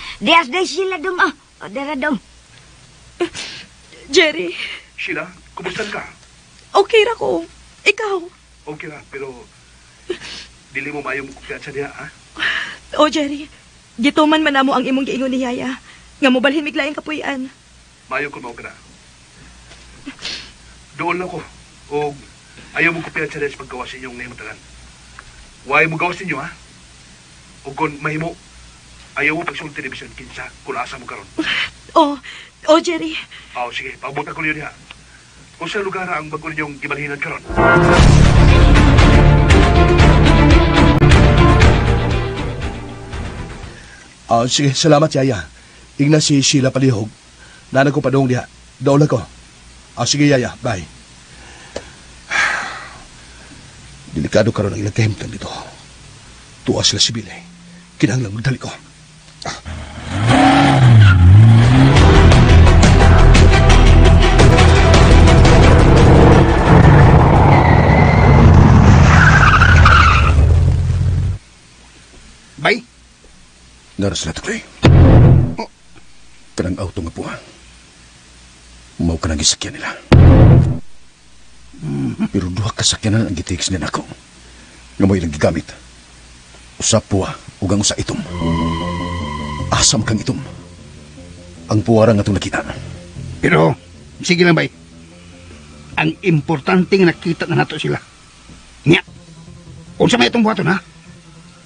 sila dong. Dara dong. Jerry. Sheila, kumusta ka? Okay ra ko. Ikaw? Okay na, pero dili mo maayong kumpiyansa niya, ha? O, Jerry. Gituman man namo ang imong giingon ni Yaya. Nga mo balhin miglaing kapuy-an. Mayo kung mao ka na. Doon lang ko. O ayaw mo kumpiyansa niya sa paggawa sa inyong nahimutangan. Huwag mo gawas ninyo, ha? O kung mahimo, ayaw mo pagsulong television kinsa kung asa mo karon. O, Jerry. Sige, pabutan ko niyo niya. Kung sa lugar ang bago ninyong gibalhinan karon. Sige, salamat, Yaya. Ingna si Sheila palihog. Nanag ko padong diha. Daula ko. Sige, Yaya. Bye. Delikado karon ang ilang kahimtang dito. Tuwa sila si Bilay. Kinahanglan magdali ko. Bay? Naras na ito, Clay. Kanang auto nga po, ha? Mau ka nang gisakyan nila. Pero duha kasakyanan ang gitiks niya ako. Nga mo ilang gigamit. Usa puwa, ugang usa itom. Asam kang itom. Ang puwara nga itong nakita. Pero, sige lang bay. Ang importante nga nakita na nato sila. Nga, kung sa may itong buhaton, ha?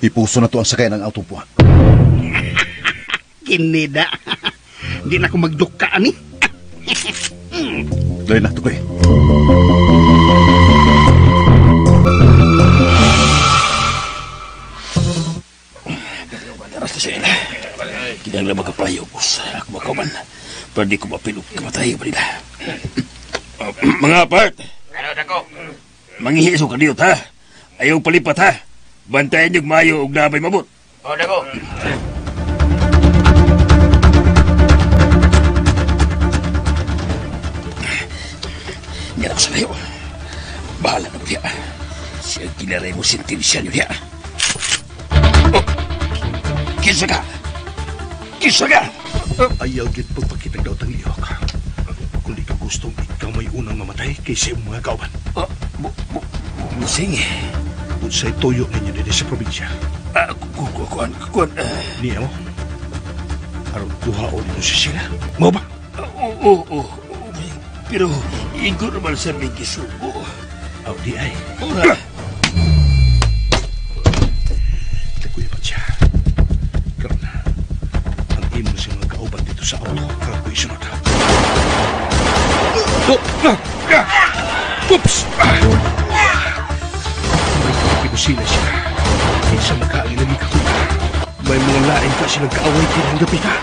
Ipuso na to ang sakay ng auto puwa. Kinida. Di na ako magdukaan, eh. Lain na ito, Clay. Aras na sila. Kinang magkapayo, boss. Ako makaman. Pero di ko mapilog kamatayo pa nila. Mga apart. Ano, dako? Mangihiso ka dito, ha? Ayaw palipat, ha? Bantayan niyong mayo og nabay mabot. O, dako. Yan ako sa layo. Bahala na mo diya. Siya ginaray mo sintensya niyo diya. Oh! Kinsa ka? Kinsa ka? Ayaw gid pagpakitag daw tang lihok. Kung di ka gustong ikaw may unang mamatay kaysa yung mga kauban. Musing. Unsay tuyo ninyo din sa probinsya. Kuan. Niya mo? Aron kuha o dito si Sheila. Mo ba? Oo. Pero, igo naman sa may gisugo. Aw, di ay. Ora. Tagoy pa siya. Karoon na. Ang imo siya mga kauban dito sa auto. Kagoy sunod. Oops! May pinusila siya. Isa makaali lagi ka kuya. May mga lain ka silang kaaway tinanggapi ka.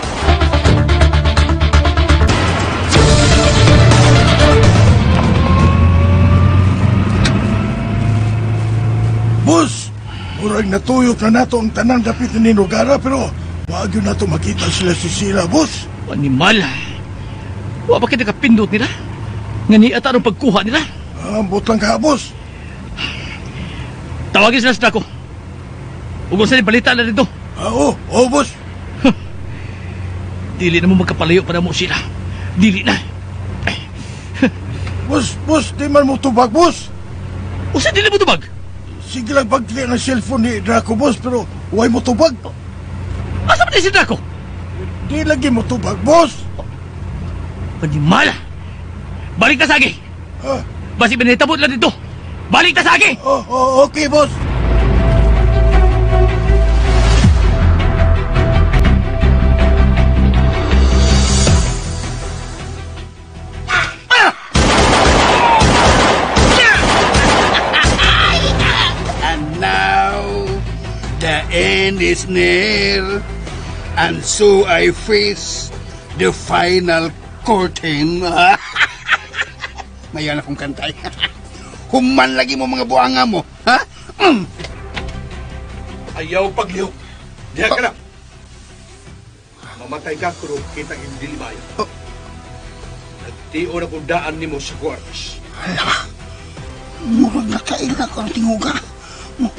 Boss! Murag natuyok na nato ang tanang dapit ni Nogara pero wag yun nato makita sila si Sheila, boss. Animal. Wa ba kita kapindot nila? Nga ni ata ang pagkuha nila? Ambot lang ka, boss. Tawagin sila sa dako. Ugong sa balita na dito. Oo, boss. Dili na mo magkapalayo para mo sila. Dili na. Boss, di man mo tubag, boss. Usa dili mo tubag? Sige lang pagkili ng cellphone ni Draco, boss, pero huwag mo tubag. Asa ba na si Draco? Di lagi mo tubag, boss. Panimala! Balik na sagi! Basi binitabot lang dito! Balik na sagi! Okay, boss. The end is near, and so I face the final curtain. Mayan akong kantay. Human lagi mo mga buanga mo, ha? Ayaw paglihok. Diha ka na. Mamatay ka kung kita hindi limayo. Nagtiyo na kung daan ni mo sa kwartos. Hala, murag na kaila ko ang tinguga.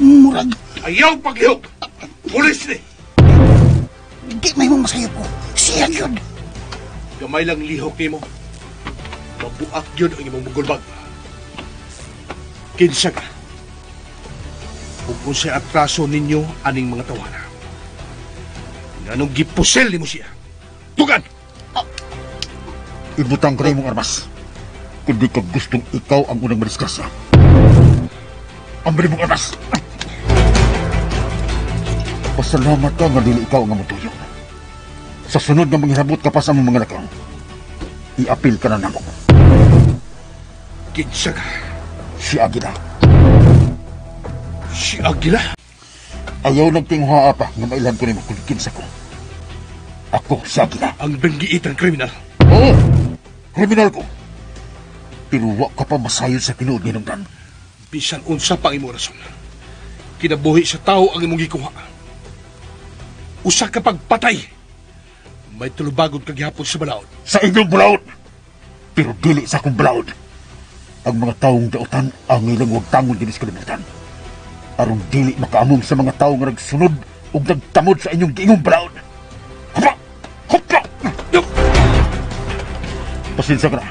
Murag. Ayaw paglihok! Pulis ni! Di may mong masayo ko. Siya yun. Gamay lang lihok ni mo. Mabuak yun ang imong mugulbag. Kinsa ka. Kung sa atraso ninyo aning mga tawana. Nanong gipusel ni mo siya. Tugan! Ibutang ko na imong armas. Kundi ka gustong ikaw ang unang madiskasa. Ambil mong armas. Pasalamat ka nga dili ikaw nga mutuyok. Sa sunod nga manghirabot ka pa sa mga nakang, i-apil ka na namo. Kinsa ka? Si Agila. Si Agila? Ayaw nagtinghuha pa nga mailan ko ni mo kung kinsa ko. Ako si Agila. Ang banggiitang kriminal? Oo, kriminal ko. Pero wa ka pa masayod sa tinuod ni Nungdan. Bisan unsa pang imong rason. Kinabuhi sa tao ang imong gikuha. Usa ka pagpatay. May tulubagod kaghapon sa balaod. Sa inyong balaod. Pero dili sa akong balaod. Ang mga taong dautan ang ilang huwag tangon din sa kalimutan. Aron dili makaamong sa mga tao nga nagsunod o nagtamod sa inyong giingong balaod. Hapa! Hapa! Pasensya ka na.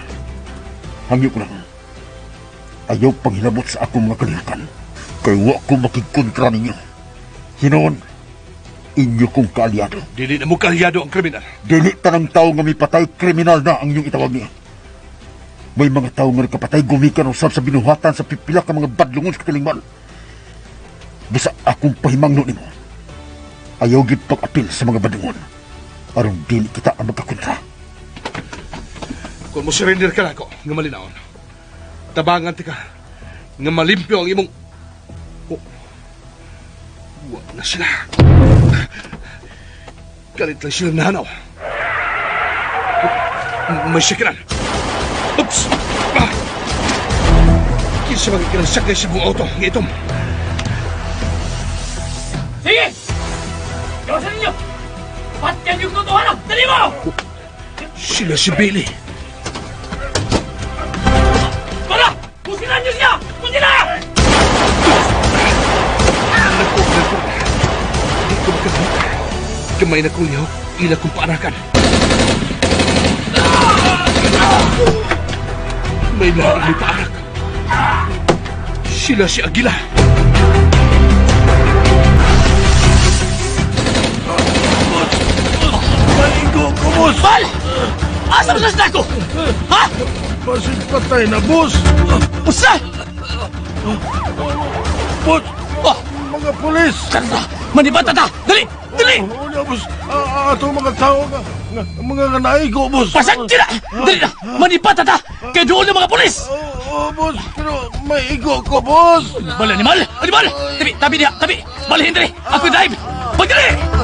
Hangyo ko lang. Ayaw pang hinabot sa akong mga kalihatan. Kaya wa ko makigkontra ninyo. Hinoon, inyo kong kaalyado. Dili na mo kaalyado ang kriminal. Dili tanang tao nga may patay, kriminal na ang inyong itawag niya. May mga tao nga nagkapatay, gumikan usab sa binuhatan sa pipila ka mga badlungon sa katilingman. Basta akong pahimangno nimo. Ayaw gid pag-apil sa mga badlungon. Aron dili kita ang magkakontra. Kung mo surrender ka na ako, nga malinaon. Tabangan ti ka, nga malimpyo ang imong... Huwag na sila. Galit lang silang nahanaw. May sikiran. Oops! Kinsa magkikinansakay sa buong auto. Itom. Sige! Gawasan ninyo! Patyan yung totohanan! Dali mo! Sila si Billy. Tara! Pusilan niyo siya! Pusila! Hindi ko magkakita. Kamay na kong lihaw, ila kong paanakan. May lahat may paanak. Sila si Agila. Maigo ko, boss! Bal! Asa mo sa ko? Ha? Basig patay na, boss! Usa! Boss! Mga pulis! Karna! Manibata ta! Dali! Dali! Wala, boss! Ato mga tao nga, mga naigo, boss! Pasag sila! Dali na! Manibata ta! Kaya doon ng mga pulis! Oo, boss! Pero maigo ko, boss! Bal, animal! Animal! Tabi! Tabi niya! Tabi! Balihin dali! Ako drive! Pagdali!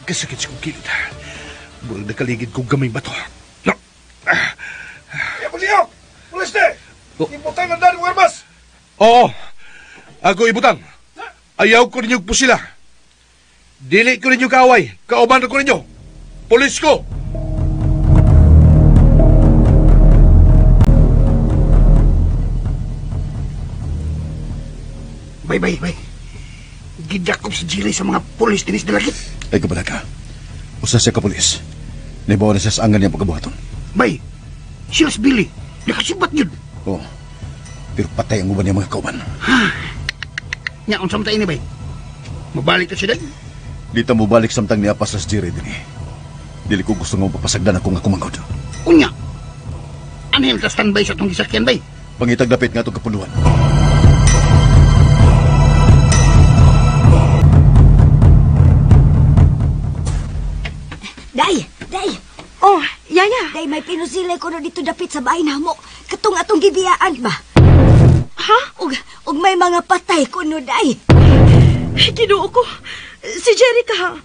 Kasakit sa kong kilid. Buwag nakaligid kong gamay bato. No. Puliyo! Pulis na! Ibutang na daan mo armas! Oo. Ako ibutang. Ayaw ko ninyong pusila. Dili ko ninyong kaaway. Kauban ko ninyo. Pulis ko! Bay. Gidakop si Jerry sa mga pulis dinis dalagit. Ay kabala ka. Usa siya ka pulis. Nibawa na siya sa angan niya pagkabuhaton. Bay, siya si Billy. Nakasibat yun. Oo. Pero patay ang uban niya mga kauban. Nya, unsam tayo ni Bay? Mabalik ka siya dahil? Dito mo balik samtang niapas sa Jerry din eh. Dili ko gusto nga papasagdan ako nga kumangod. Unya, ano yung standby sa itong gisakyan, Bay? Pangitag dapit nga itong kapuluhan. Day! Oh, Yaya! Day, may pinusilay ko na dito dapit sa bahay na mo. Katong atong gibiyaan ba? Ha? Ug may mga patay ko no, Day. Ginoo ko. Si Jerry ka.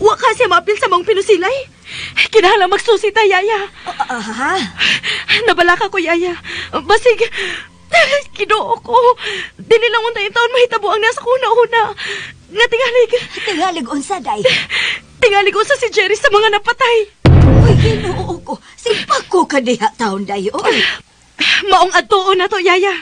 Wa ka siya maapil sa mong pinusilay. Kinahanglan magsusi ta, Yaya. Ha? Nabala ka ko, Yaya. Basig, Ginoo ko. Dili lang unta yung taon mahitabo ang nasa kuna-una. Nga tingalig. Tingalig unsa, Day? Tingalig unsa si Jerry sa mga napatay. Uy, Ginoo ko. Simpak ko ka diha taon, Day. Oy. Maong adtuon na to, Yaya.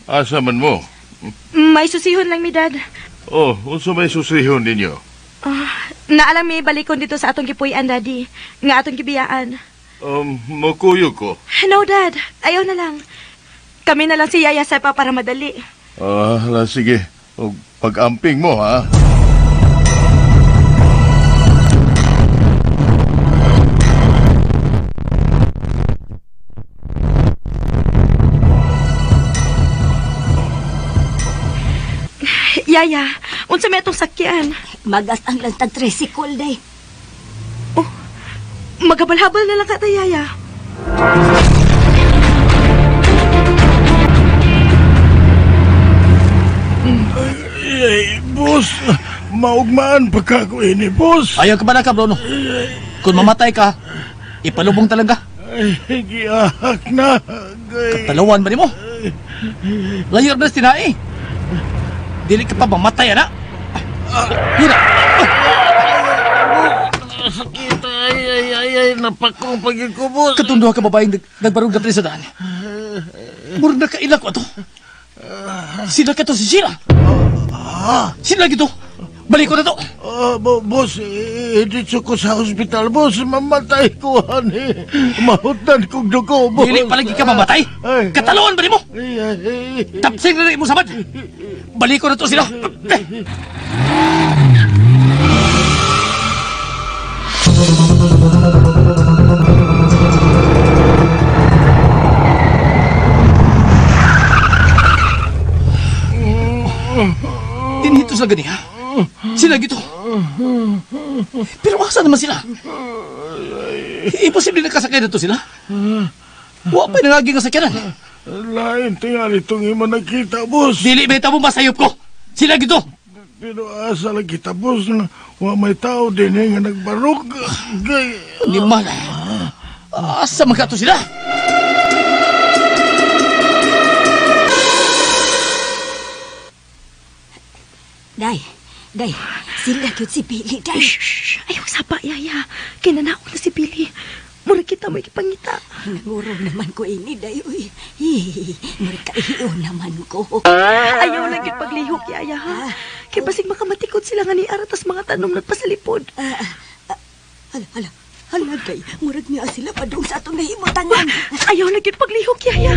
Asa man mo? May susihon lang mi, Dad. Oh, unsa may susihon ninyo? Naalam mi balikon dito sa atong gipuy-an, Daddy. Nga atong gibiyaan. Makuyo ko. No, Dad. Ayaw na lang. Kami na lang si Yaya Sepa para madali. Sige. O, pag-amping mo, ha? Yaya, unsa may atong sakyan? Magas ang lang tag-tricycle, Day. Oh, maghabal-habal na lang ka, Yaya. Ay, boss, maugmaan pa ka ko ini, boss. Ayaw ka ba na ka, Bruno? Kung mamatay ka, ipalubong talaga. Ay, giahak na. Katalawan ba ni mo? Layar na sinai. Dili ka pa mamatay, ana? Hira! Sakit, ay, napakong pagkikubos. Katunduhan ka babaeng nagbarog na sa daan. Murag na kaila ko ito. Sila ka to si Sheila. Sila gito. Balik ko na to. Boss, dito ko sa hospital, boss. Mamatay ko, hani. Mahutan kong dugo, boss. Dili palagi ka mamatay. Katalawan ba ni mo? Tapsing na rin mo samad. Balik ko na to sila. Tinihito sa gani, ha? Sila gito. Pero asa naman sila? Imposible na kasakay na to sila. Wa pa nangaging kasakyanan. Lain tingali itong ima nakita, boss. Dili may tamo masayop ko. Sila gito. Pero asa lang kita, boss. Wa may tao din nga nagbarog. Di man. Asa magkato sila? Day, sila yun si Billy, Day. Shh, ayaw sapa, Yaya. Kinanaon na si Billy. Mura kita mo ikipangita. Nangurong naman ko ini, Day. Uy, mura kaihiyo naman ko. Ayaw lang yung paglihok, Yaya, ha? Kaya basig makamatikot sila nga ni Aratas mga tanom nagpasalipod. Hala, day. Murag niya sila padung sa atong nahimutangan. Ayaw na gyud paglihok, yaya.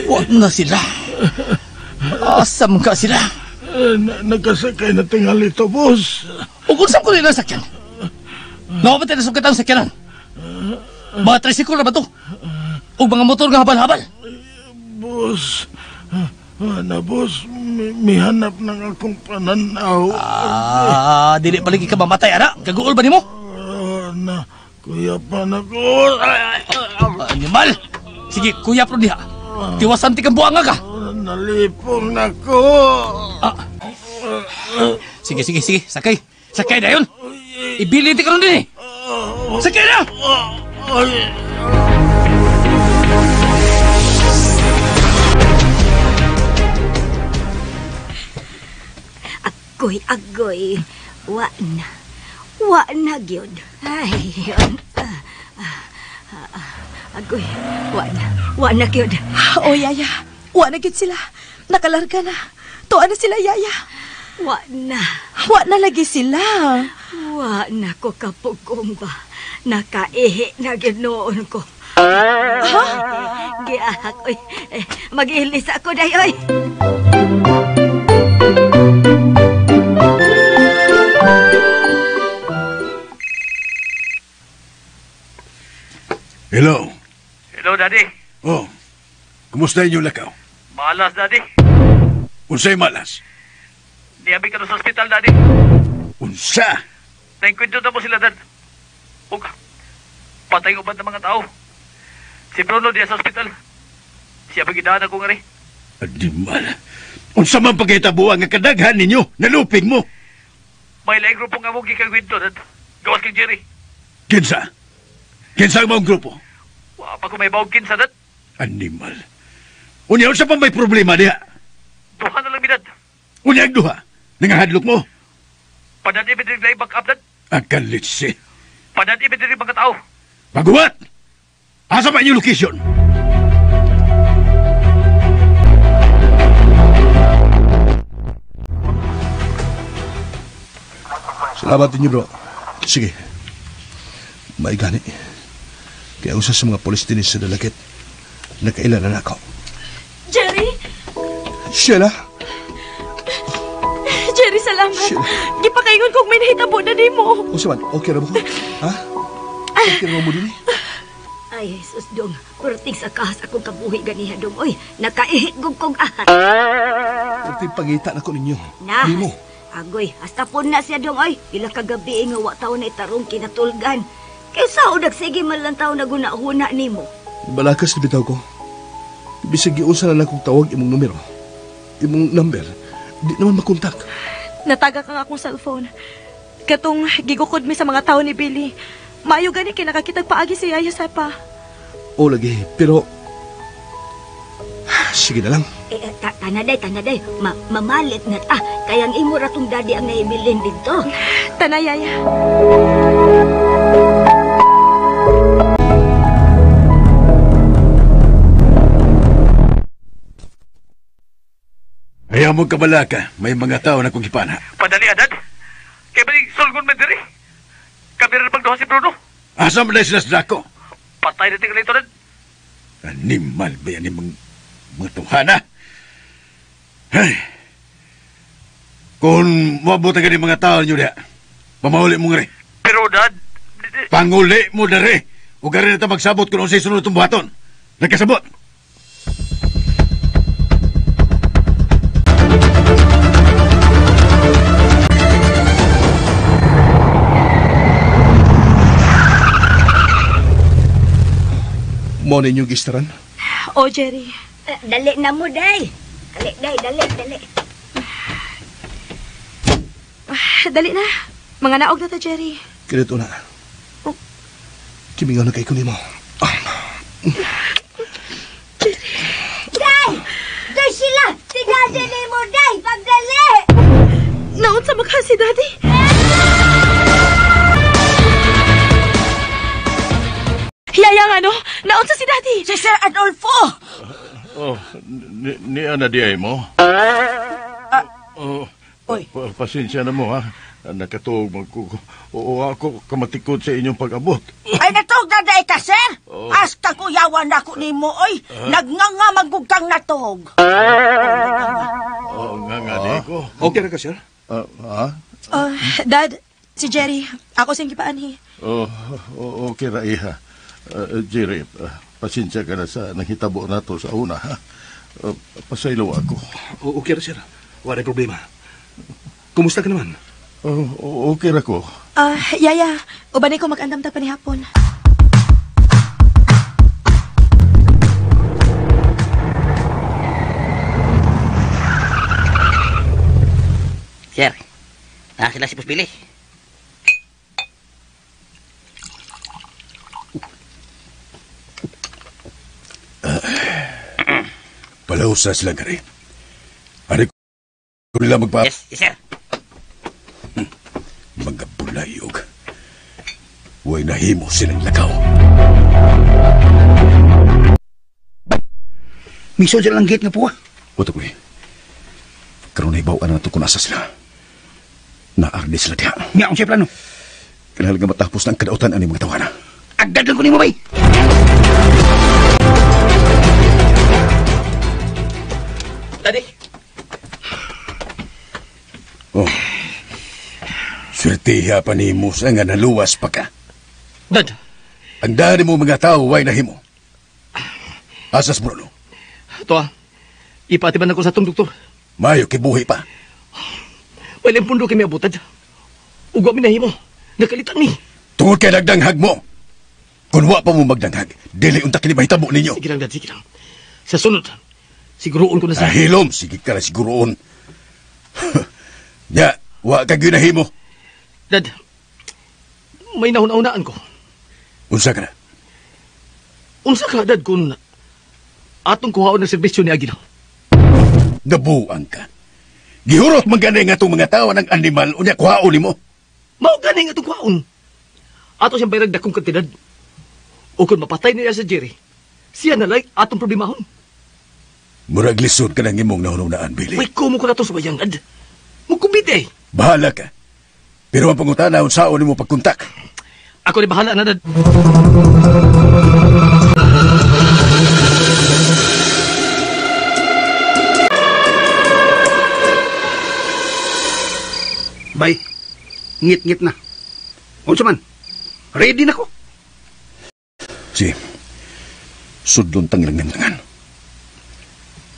Wag na sila. Asam ka sila. Nagkasakay na tingali to, boss. O kung saan ko nila sakyan? Nakapatay na sukat ang sakyanan. Mga tricycle na ba to? O mga motor nga habal-habal? Boss, boss, may hanap ng akong pananaw. Dili palagi ka mamatay, ana? Kaguol ba ni mo? Kuya panagol. Animal! Sige, kuya pro diha. Tiwasan ti kang buanga ka. Nalipong na ko. Sige, sakay. Sakay na yun. Ibili ti karon din eh. Sakay na! Agoy. Wa na gyud. Ay, agoy. Wa na gyud. O, yaya. Wa na gyud sila. Nakalarga na. Tuwa na sila, yaya. Wa na lagi sila. Wa na ko kapugong ba. Nakaihi na ginoon ko. Giahak, oy. Mag-ilis ako, day, oy. Hello. Hello, Daddy. Oh, kumusta inyong lakaw? Malas, Daddy. Unsay malas? Niyabi ka na sa ospital, Daddy. Unsa? Nainkwento na mo sila, Dad. Huwag ka. Patay uban ng mga tao. Si Bruno diya sa ospital. Siya bagidaan ako nga rin. Adimal. Unsa man pagkitabuan nga kadaghan ninyo, naluping mo. May laing grupo nga mo gikagwento, Dad. Gawas kang Jerry. Kinsa ang maong grupo? Wa pa ko may bawag kinsa, Dad. Animal. Unya, unsa pa may problema diha? Duha na lang, Dad. Unya, ang duha. Nangahadlok mo. Padad ibig lang back up, Dad. Ang kalitsi. Padad ibig lang mga tao. Baguat! Asa pa inyong location? Salamat ninyo, bro. Sige. May gani. Kaya usa sa mga polis din sa dalagit. Nakailan na ako. Jerry? Sheila? Jerry, salamat. Sheila. Gipakaingon kong may nahitabo na di mo. O saman, okay na ba ko? Ha? Okay na mo din eh? Ay, Jesus, dong. Kurting sa kahas akong kabuhi ganiha, dong. Oy, nakaihigog kong ahat. Kurting pangita na ko ninyo. Na. Di mo. Agoy, hasta po na siya, dong. Oy, ila kagabi nga wa taon na itarong kinatulgan. Kaysa udag sige man lang taon na guna-huna ni mo. Balakas na bitaw ko. Bisag iusa na lang kong tawag imong numero. Imong number. Di naman makontak. Nataga kang akong cellphone. Katong gigukod mi sa mga tao ni Billy. Maayo gani kay nakakitag paagi si Yaya sa pa. O lagi, pero... Sige na lang. Tanaday. Mamalit na ta. Kayang imo ratong daddy ang naibilin dito. Tana, Yaya. Ayaw mong kabala ka. May mga tao na kong hipana. Padali, Dad. Kaya ba yung sulgon man diri? Kami rin pagduha si Bruno. Asa mo na sila sa dako? Patay na tingnan ito, Dad. Animal ba yan yung mga tuhana? Ay. Kung mabuta ka ng mga tao nyo diya, pamahuli mo nga rin. Pero, Dad... Panguli mo na rin. Huwag ka rin na magsabot kung ano sa'y sunod itong buhaton. Nagkasabot. Mo ninyong gistaran? O, Jerry. Dali na mo, day. Dali. Dali na. Mga naog na ta, Jerry. Ganito na. Kimingaw na kay kunin mo. Day! Day sila! Si daddy ni mo, day! Pagdali! Naon sa mukha si daddy? Yaya nga, no? Naon sa si daddy? Si Sir Adolfo! Oh, ni ana di ay mo? Oy. Pasensya na mo, ha? Nakatuog o ako kamatikod sa inyong pag-abot. Ay, natog na dahi ka, sir. Hasta kuyawan ako ni mo, oy. Nagnganga magbugtang natog. Nga di ko. Okay na ka, sir? Dad, si Jerry, ako siyang gipaanhi. Okay na, iha. Jerry, pasensya ka na sa nanghitabo na to sa una, ha? Pasaylo ako. Okay na, sir. Wala problema. Kumusta ka naman? Okay na ko. Yaya, ubanay ko mag-andam ta pa ni hapon. Sir, sila si Puspili. Palausa sila ka rin. Ano ko nila magpa... Yes, sir. Mga bulayog. Huwag nahimo silang lakaw. Miso dyan lang gate nga po, Oto ko karon na ibaw na ito kung nasa sila. Naarni sila diha. Nga, siya plano. Kanahal nga matapos ng kadautan ani mga tawana. Agad lang ko ni mo, bay. Daddy. Swertiha pa ni mo sa nga naluwas pa ka. Dad. Ang dani mo mga tao way nahimo. Asas Bruno. Ito ipatiban ako sa itong doktor. Mayo kibuhi pa. Walang pundo kami abutad. Ugwa mi nahimo. Nakalitan mi. Tungod kay nagdanghag mo. Kung wa pa mo magdanghag, dili unta kini mahitabo ninyo. Sige lang, Dad, sige lang. Sa sunod, siguroon ko na sa... Hilom, sige ka na siguroon. Ya, wa ka ginahimo. Dad, may nauna-unaan ko. Unsa ka na? Unsa ka, Dad, kung atong kuhaon ng serbisyo ni Agila? Nabuang ka. Gihurot magana nga itong mga tao ng animal unya kuhaon mo. Mao gani nga itong kuhaon. Ato siyang bayrag dakong kantidad. O kung mapatay niya sa Jerry, siya na lang atong problemahon. Murag lisod ka ng imong nahununaan, Billy. May kumo ko na ito sa bayang, Dad. Magkumbit eh. Bahala ka. Pero ang pangutana, unsaon mo pagkuntak. Ako ni bahala na, Dad. Bay, ngit-ngit na. Unsa man? Ready na ko. Si, sudlon tang ilang nangangan.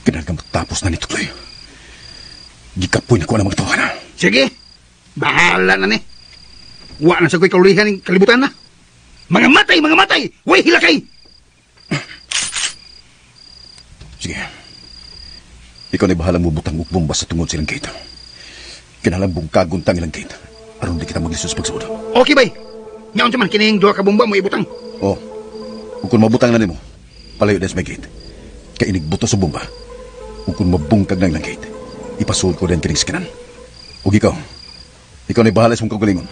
Kinagang matapos na nito, Kloy. Gikapoy na ko na mga tawanan. Sige, bahala na ni. Wa na sa ko'y kalulihan ng kalibutan na. Mga matay! Way hilakay! Sige. Ikaw na bahala mo butang bomba sa tungod silang gate. Kinalang bungkagon tang ilang gate. Aron di kita maglisos pagsuod. Okay, bay. Ngayon man, kining duha ka bomba mo ibutang. Oh, kung mabutang na nimo, palayo na sa may gate. Kainig buto sa bomba. Kung mabungkag na ilang gate, ipasuod ko din kining skinan. Ug ikaw na bahala sa mong kagalingon.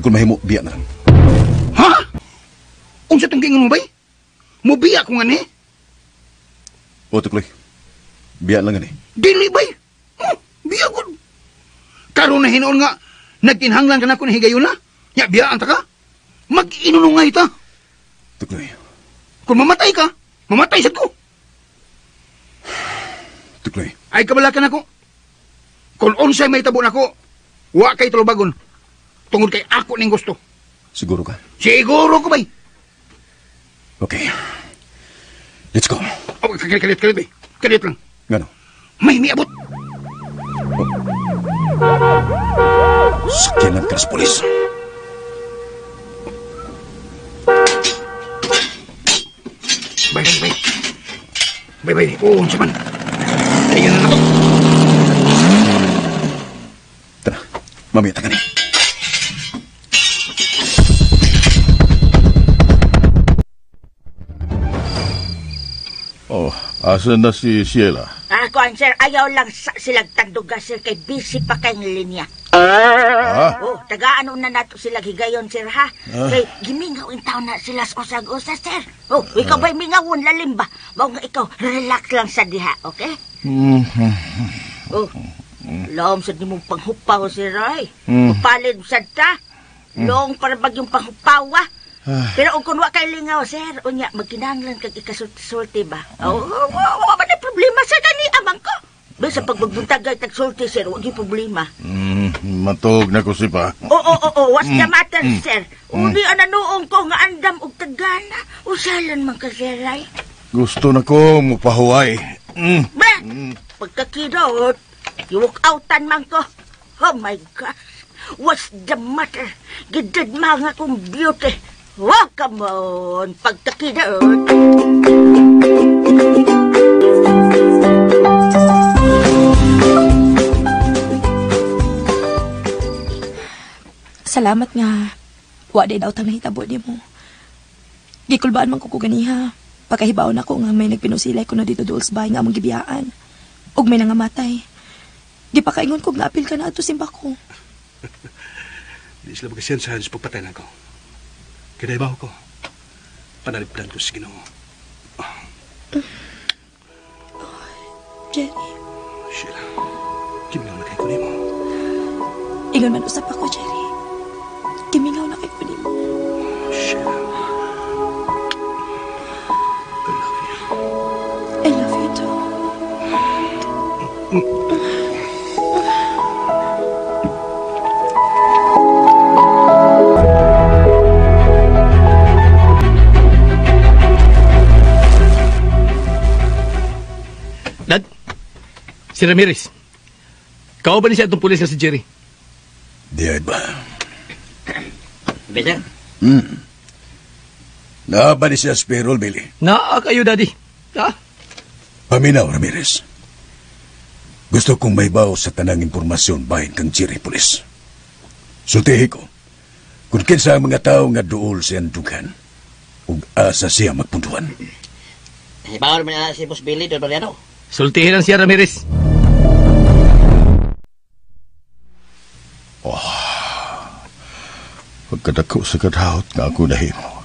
Kung mahimo, biya na lang. Ha? Unsa tong gingon mo, bay? Mo biya ko nga ni? O, Tukloy. Biya lang nga ni. Dili, bay. Biya ko. Karon na hinoon nga, nagtinhanglan ka na ko ni higayon na. Ya, biyaan ta ka. Mag-inunungay ta. Tukloy. Kung mamatay ka, mamatay sad ko. Tukloy. Ay, kabalakan ako. Kung unsay may tabo na ko, wa kay tulubagon. Tungod kay ako ning gusto. Siguro ka? Siguro ko, bay. Okay. Let's go. Oh, kalit, bay. Kalit lang. Gano? May miabot. Sakyan ng karas polis. Bay. Bay. Oo, siya man. Ayan na to. Tara, mamaya taga ni. Oh, asan na si Sheila? kuan, sir, ayaw lang silang tanduga, sir, kay busy pa kayong linya. Oh, tagaan na nato sila higayon, sir, ha? Kay gimingaw in taon na sila sa usag-usa, sir. Oh, ikaw ba'y mingawon, lalim ba? Mao nga ikaw, relax lang sa diha, okay? Oh, laom sa di mong panghupaw, sir, ay. Upalid sa ta. Long para bagyong panghupaw, Pero kung wa kay lingaw, sir, unya, magkinahanglan kag ikasulti ba? Wa ba na problema, sir, kani amang ko? Basta pag magbuntagay tagsulti, sir, wag yung problema. Matog na ko si pa. Oo, what's the matter, sir? Uni ananuong ko nga andam og tagana. Usalan man ka, sir, ay. Gusto na ko mupahuway. Ba, pagkakidot, iwok outan man ko. Oh my gosh, what's the matter? Gidad mga kong beauty. Wow, come on, pagkakidot. Salamat nga. Wa day daw tang nahitabo di mo. Gikulbaan man ko ganiha. Pagkahibaon ako nga may nagpinusilay ko na dito dool sa bahay nga among gibiyaan. Ug may nangamatay. Gipakaingon ko nga apil ka na ato simba ko. Di sila magkasiyansahan sa pagpatay na ko. Kinaibaw ko. Panalipdan ko sa Ginoo. Jerry. Sheila, kimingaw na kay kunin mo. Ingon man usap ako, Jerry. Kimingaw na kay kunin mo. Sheila. I love you too. Dad, si Ramirez. Kao ba ni siya itong pulis na si Jerry? Di ay ba? Better? Na ba ni siya Spirol, Billy? Naa kayo, Daddy. Paminaw, Ramirez. Gusto kong may baw sa tanang impormasyon bahin kang Jerry Police. Sultihi ko, kung kinsa ang mga tao nga duol siyang dugan, ug asa siya magpuntuan. Bawal mo na si Boss Billy, doon ba yan? Sultihin lang siya, Ramirez. Pagkadako sa kadahot nga ako nahimo.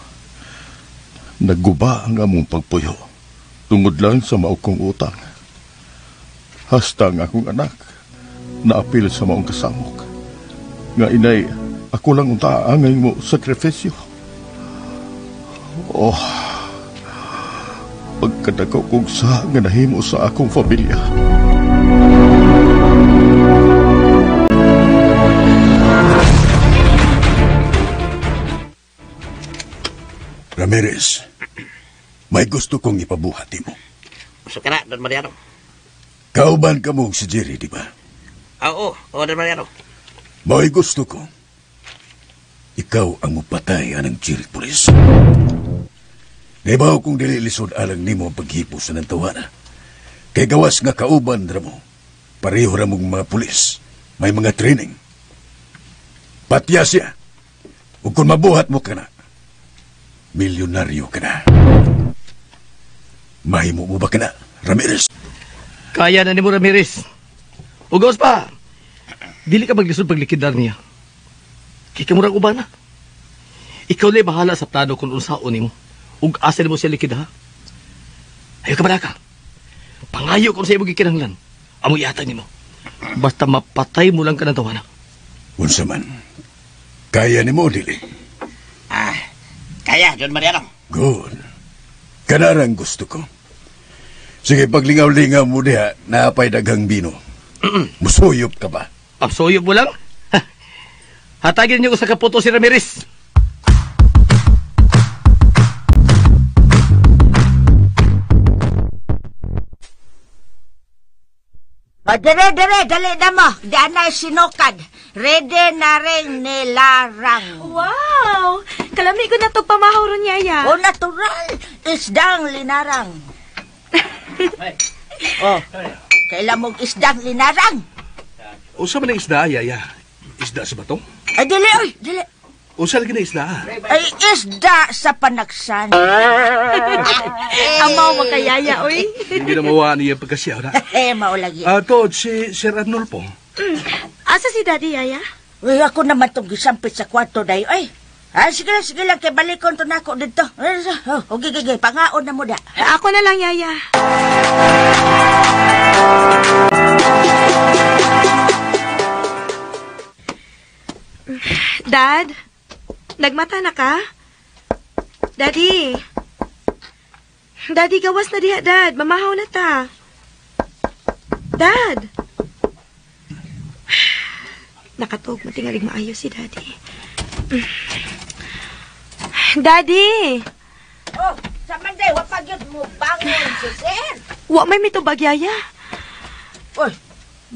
Nagguba ang among pagpuyo. Tungod lang sa maukong utang. Hasta ang akong anak, naapil sa maong kasamok. Nga inay, ako lang untaangay mo sakripisyo. Pagkadako kong sa nga nahimo sa akong pamilya. Ramirez, may gusto kong ipabuhati mo. Gusto ka na, Don Mariano? Kauban ka mo si Jerry, di ba? Oo, Don Mariano. May gusto ko. Ikaw ang mupatay ng Jerry Police. Naibaw kong dililisod alang nimo ang paghipo sa nantawana. Kay gawas nga kauban ra mo. Pareho ra mong mga pulis. May mga training. Patya siya. Ug kung mabuhat mo ka na, milyonaryo ka na. Mahimo mo ba ka na, Ramirez? Kaya na ni mo, Ramirez. Ugaws pa. Dili ka maglisod paglikidar niya. Kikamurang uban na. Ikaw na bahala sa plano kung unsaon ni mo. Ug asa mo siya likid, ha? Ayaw ka ba na ka? Pangayo kung sa iyo gikinanglan. Amoy yata ni mo. Basta mapatay mo lang ka ng tawana. Unsa man. Kaya ni mo, dili. Kaya, Don Mariano. Good. Kanarang gusto ko. Sige, paglingaw-lingaw mo diha, naapay daghang bino. Musuyop ka ba? Suyop mo lang? Hatagin niyo ko sa kaputo si Ramirez. Dali na mo. Diyan na sinukad. Ready na rin nilarang. Wow! Kalami ko na ito pamahaw niya, ya. Natural. Isdang linarang. Kailan mong isdang linarang? Usa man ang isda, Yaya? Isda sa bato? Dili, oy. Dili. Usa lagi na isla. Ay, isda sa panaksan. Amaw makayaya, oy. Hindi na mawa niya pagkasiyaw na. Mao lagi. Tod, si Sir Arnulfo. Asa si Daddy, Yaya? Uy, ako naman itong gisampit sa kwarto dayo. Ay, sige lang, kay balikon to na ako dito. Okay, pangaon na mo da. Ako na lang, Yaya. Dad, nagmata na ka? Daddy. Daddy, gawas na diha, Dad. Mamahaw na ta. Dad. Nakatog, matingalig maayo si Daddy. Daddy! Oh, sa Manday, wapagyod mo bangon si Sir. Wa may mitubag, Yaya. Uy,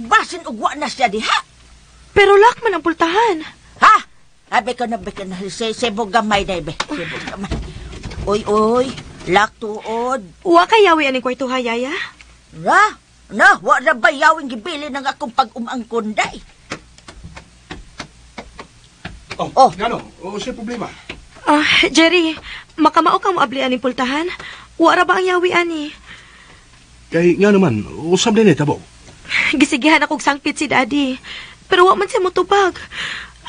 basin ugwa na siya diha. Pero lock man ang pultahan. Ha? Abi ko na, sibog gamay na ibe. Sibog gamay. Uy, lock tuod. Wa kayawi aning kwarto ha, Yaya? Wa na ba yawing gibili ng akong pag-umangkon day? Oh, ngano? Siya problema. Jerry, makamao kang moabli aning pultahan? Wara ba ang yawi ani? Kay nga naman, usab din tabo. Gisigihan akong sangpit si Daddy. Pero wa man siya motubag.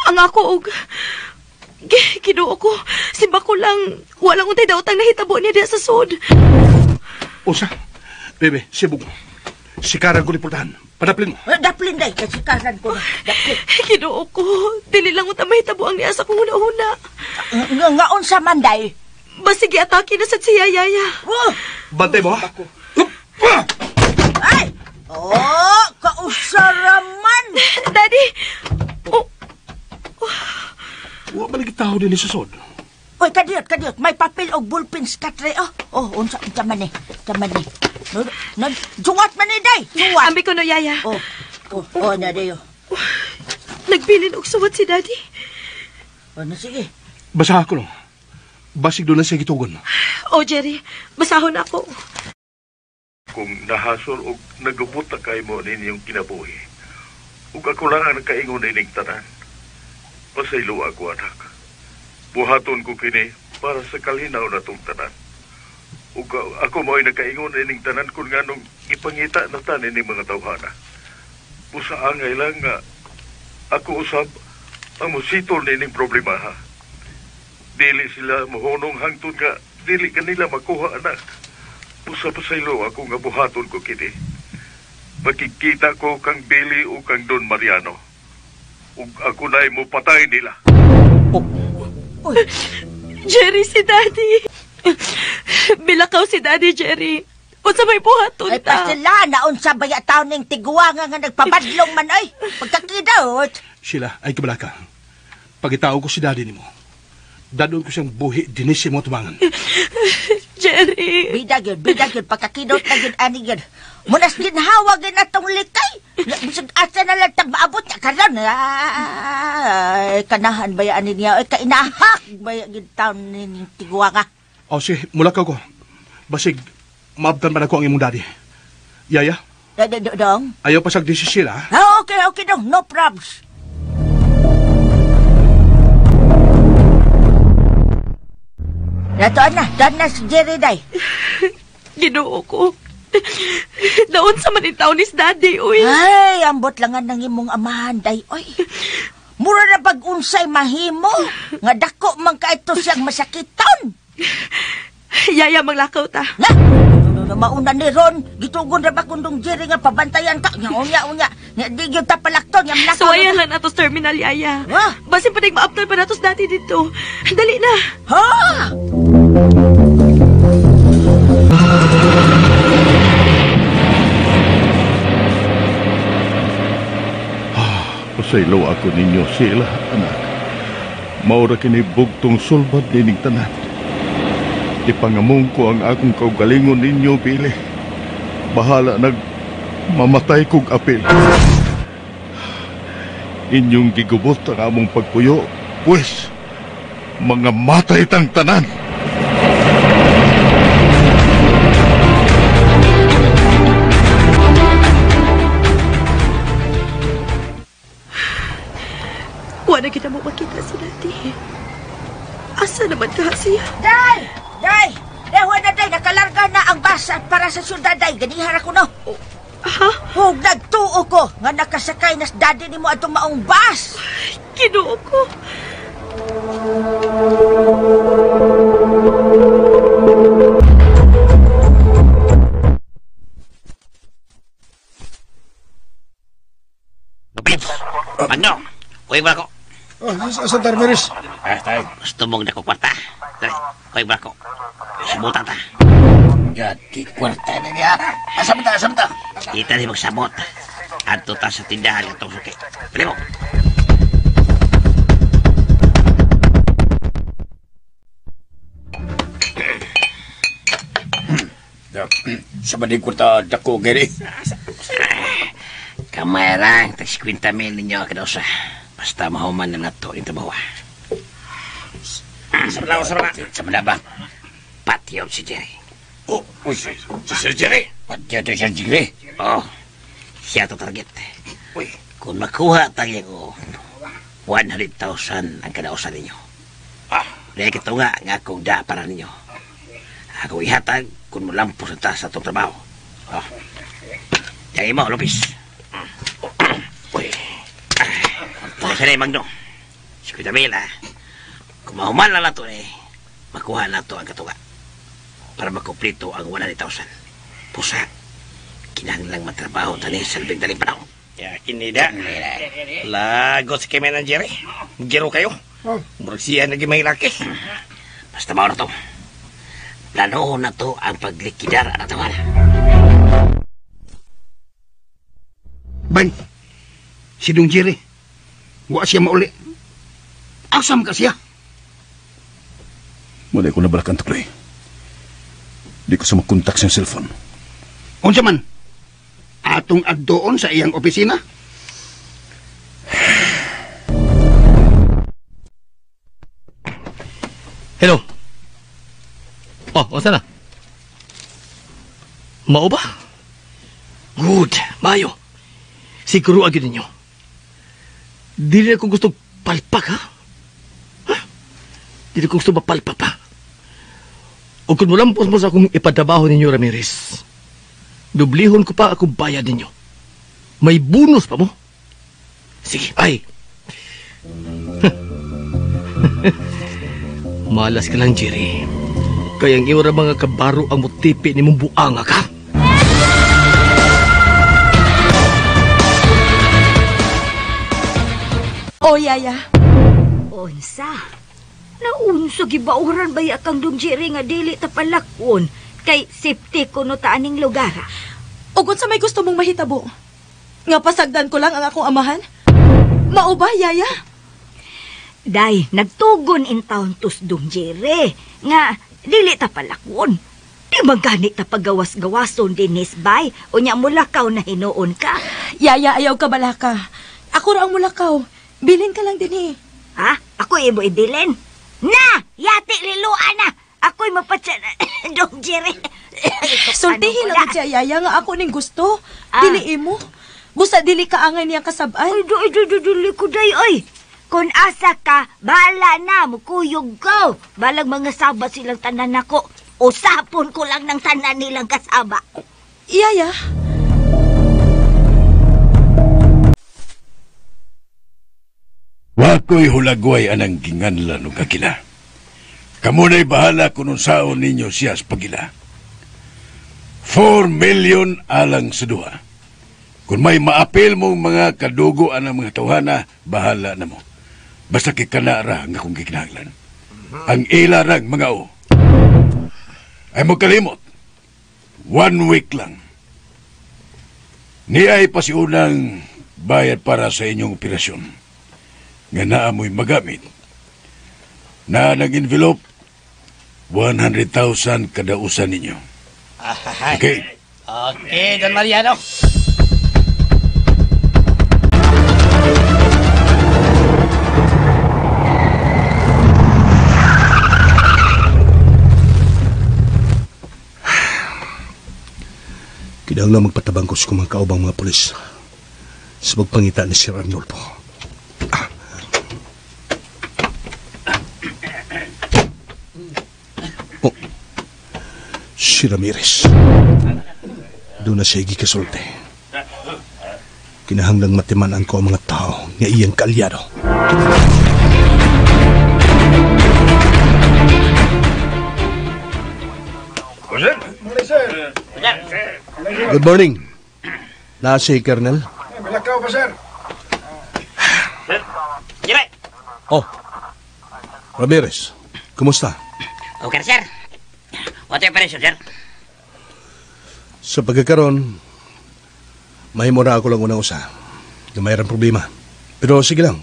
Ang ako og kiduo ko, simba ko lang, walang untay daw tang nahitabo niya diya sa sud. Usa, bebe, sibog. Sikaran ko ni pultahan. Padaplin mo. Daplin day, kasi sikaran ko na. Daplin. Kiduo ko, dili lang utang mahitabo ang niya sa kong una-una. Ngaon sa Manday? Basigi atake na sa siya, Yaya. Bantay mo, ha? Ay! Kausaraman! Daddy! Wa balik tao din sa sod. Uy, kadiyot. May papel o bullpen skatre. Unsa man eh. Jungat man eh, day. Jungat. Ambi ko no, Yaya. Na dayo. Nagbilin og suwat si Daddy. Sige. Basaha ko no. Basig doon na siya gitugon. Jerry, basahon ako. Kung nahasol o nagubot na kayo mo ninyong kinabuhi, ug ako lang ang nakaingon na ining tanan, pasaylo ako, anak. Buhaton ko kini para sa kalinaw na tong tanan. Ug ako mo ay nakaingon na ining tanan kung nga nung ipangita na tanin ni mga tawhana. Usaangay lang nga ako usab ang musitol na ining problema, ha. Dili sila mohonong hangtod nga dili kanila makuha, anak. Usap-saylo ako nga buhaton ko kini. Makikita ko kang Billy o kang Don Mariano. Ug ako na'y mo patay nila. Jerry, si Daddy. Bilakaw si Daddy, Jerry. Unsa may buhaton ta? Ay, pasila, naunsa ba ya taon ng tiguanga nga nagpabadlong man, ay. Pagkakidawot. Sila, ay kabalaka. Pagitao ko si Daddy ni mo. Dadon ko siyang buhi, dinisi mo tumangan. Jerry. Bidag yun, pagkakidot na yun, ani yun. Munas ginhawag yun atong likay. Bisag asa na lang tag maabot niya karon. Ay, kanahan ba yan niya? Ay, kainahak ba yan taon ni Tiguanga? Sige, mulakaw ko. Basig, maabtan pa na ko ang imong daddy. Yaya? Dong? Ayaw pa siyang desisyon, ha? Okay, dong. No probs. Daan na si Jerry, day. Ginoo ko. Daon sa manitaw ni Daddy, uy. Ay, ambot langan ng imong amahan, day, uy. Mura na pag-unsay mahimo. Nga dako man ka ito siyang masakiton. Yaya, maglakaw ta. Mauna ni Ron, gitugon na ba kundong Jerry nga pabantayan ka? Unya. Di yun tapalakton. Suwayan lang natos terminal, Yaya. Basin pa maaptal pa natos dati dito. Dali na. Ha? Pasaylo ako ninyo sila, anak. Maura kini bugtong sulbad dining tanan. Ipangamong ko ang akong kaugalingon ninyo, Billy. Bahala mamatay kong apil. Inyong gigubot ang among pagpuyo, pues mga matay tang tanan. Wala kita mo makita si Daddy. Asa naman ka siya? Day! Day! Dewa na, day! Nakalarga na ang basa para sa syudad, day. Ganihar ako, no? Ha? Hug nagtuo ko nga nakasakay nas daddy ni mo atong maong bus. Kinuo ko. Magno, kuya ba ko? Santa Ramirez. Tayo. Gusto mong na ko kwarta. Dali, kuya ba ko? Sabutan ta. Gati kwarta na niya. Asam ta. Kita di magsabot. Adto ta sa tindahan itong suki. Pili mo. Sa maning kwarta dako gani. Kamay lang, tas 50 mil ninyo kada usa. Basta mahuman na nato yung tabawa. Sama na ba? Patio si Jerry. Oh, si Sir Jerry? Patio to si Jerry? Oh, siya to target. Kung makuha tayo ko, 100,000 ang kada usa ninyo. Dahil kito nga akong da para ninyo. Ako ihatag kung malampos na ta sa itong trabaho. Dahil mo, Lopez. Sa na Magno. Si Kuya Mila, kung mahuman lang na ito makuha na ito ang katuga para makuplito ang 100,000. Pusa, kinahanglang matrabaho tani sa labing daling panahon. Kinida. Lagot si kami ng Jerry. Giro kayo. Bursiyan na gimay laki. Basta mauna to. Planoon na to ang paglikidar ang tawana. Bang, si Dong Jerry, wa siya mauli. Asam ka siya? Muli ko nabalakan to, Clay. Di ko sa makontak sa cellphone. Unsa man? Atong addoon sa iyang opisina? Hello. Oh, wasa na? Mao ba? Good, mayo. Siguro agad ninyo. Dili ko gusto palpak, ha? Dili ko gusto mapalpak pa. O kung malampos mo sa akong ipadabaho ninyo, Ramirez, dublihon ko pa akong bayad ninyo. May bonus pa mo. Sige, ay. Malas ka lang, Jerry. Kayang iwara mga kabaro ang mutipi ni mong buanga ka. O, Yaya. Unsa? Naunso gibauran ba kang Dong Jerry nga dili ta palakon kay safety kuno ta aning lugar? Ugod sa may gusto mong mahitabo. Nga pasagdan ko lang ang akong amahan? Mao ba, Yaya? Day, nagtugon in town tus Dong Jerry nga dili ta palakon. Di magani ta pagawas-gawason dinis bay o nya mulakaw na hinuon ka. Yaya, ayaw ka balaka. Ako ra ang mulakaw. Bilin ka lang din Ha? Ako ibo ibilin? Na! Yati liluan na! Ako'y mapatsa na Dong Jerry. Sultihin lang siya, Yaya, nga ako ning gusto. Dili mo. Busa dili ka angay niya kasabay. Ay, dili ko day, oy. Kung asa ka, bahala na, mukuyog ko. Balang mga saba silang tanan ako. Usapon ko lang ng tanan nilang kasaba. Yaya? Wako'y hulagway anang ginganlan o kakila. Kamu na'y bahala kung unsaon ninyo siya sa pagila. 4 million alang sa duha. Kung may maapil mong mga kadugo anang mga tawhana, bahala na mo. Basta kikanara nga kung kikinahanglan. Ang ilarang mga o. Ay mo kalimot. 1 week lang. Niay pa si unang bayad para sa inyong operasyon. Nga naamoy magamit. Na nag-envelope 100,000 kada usa ninyo. Okay? Okay, Don Mariano. Kinahanglan magpatabang ko sa kumang kaubang mga pulis sa magpangita ni Sir Arnolfo. si Ramirez. Doon na siya gikasulti. Kinahanglang matimanan ko ang mga tao nga iyang kaalyado. Good morning. Nasa si Colonel? Malakaw pa, sir. Jimmy! Oh, Ramirez, kumusta? Okay, sir. What operation, sir? Sa pagkakaroon, mahimo na ako lang unang usa. Na mayroong problema. Pero sige lang,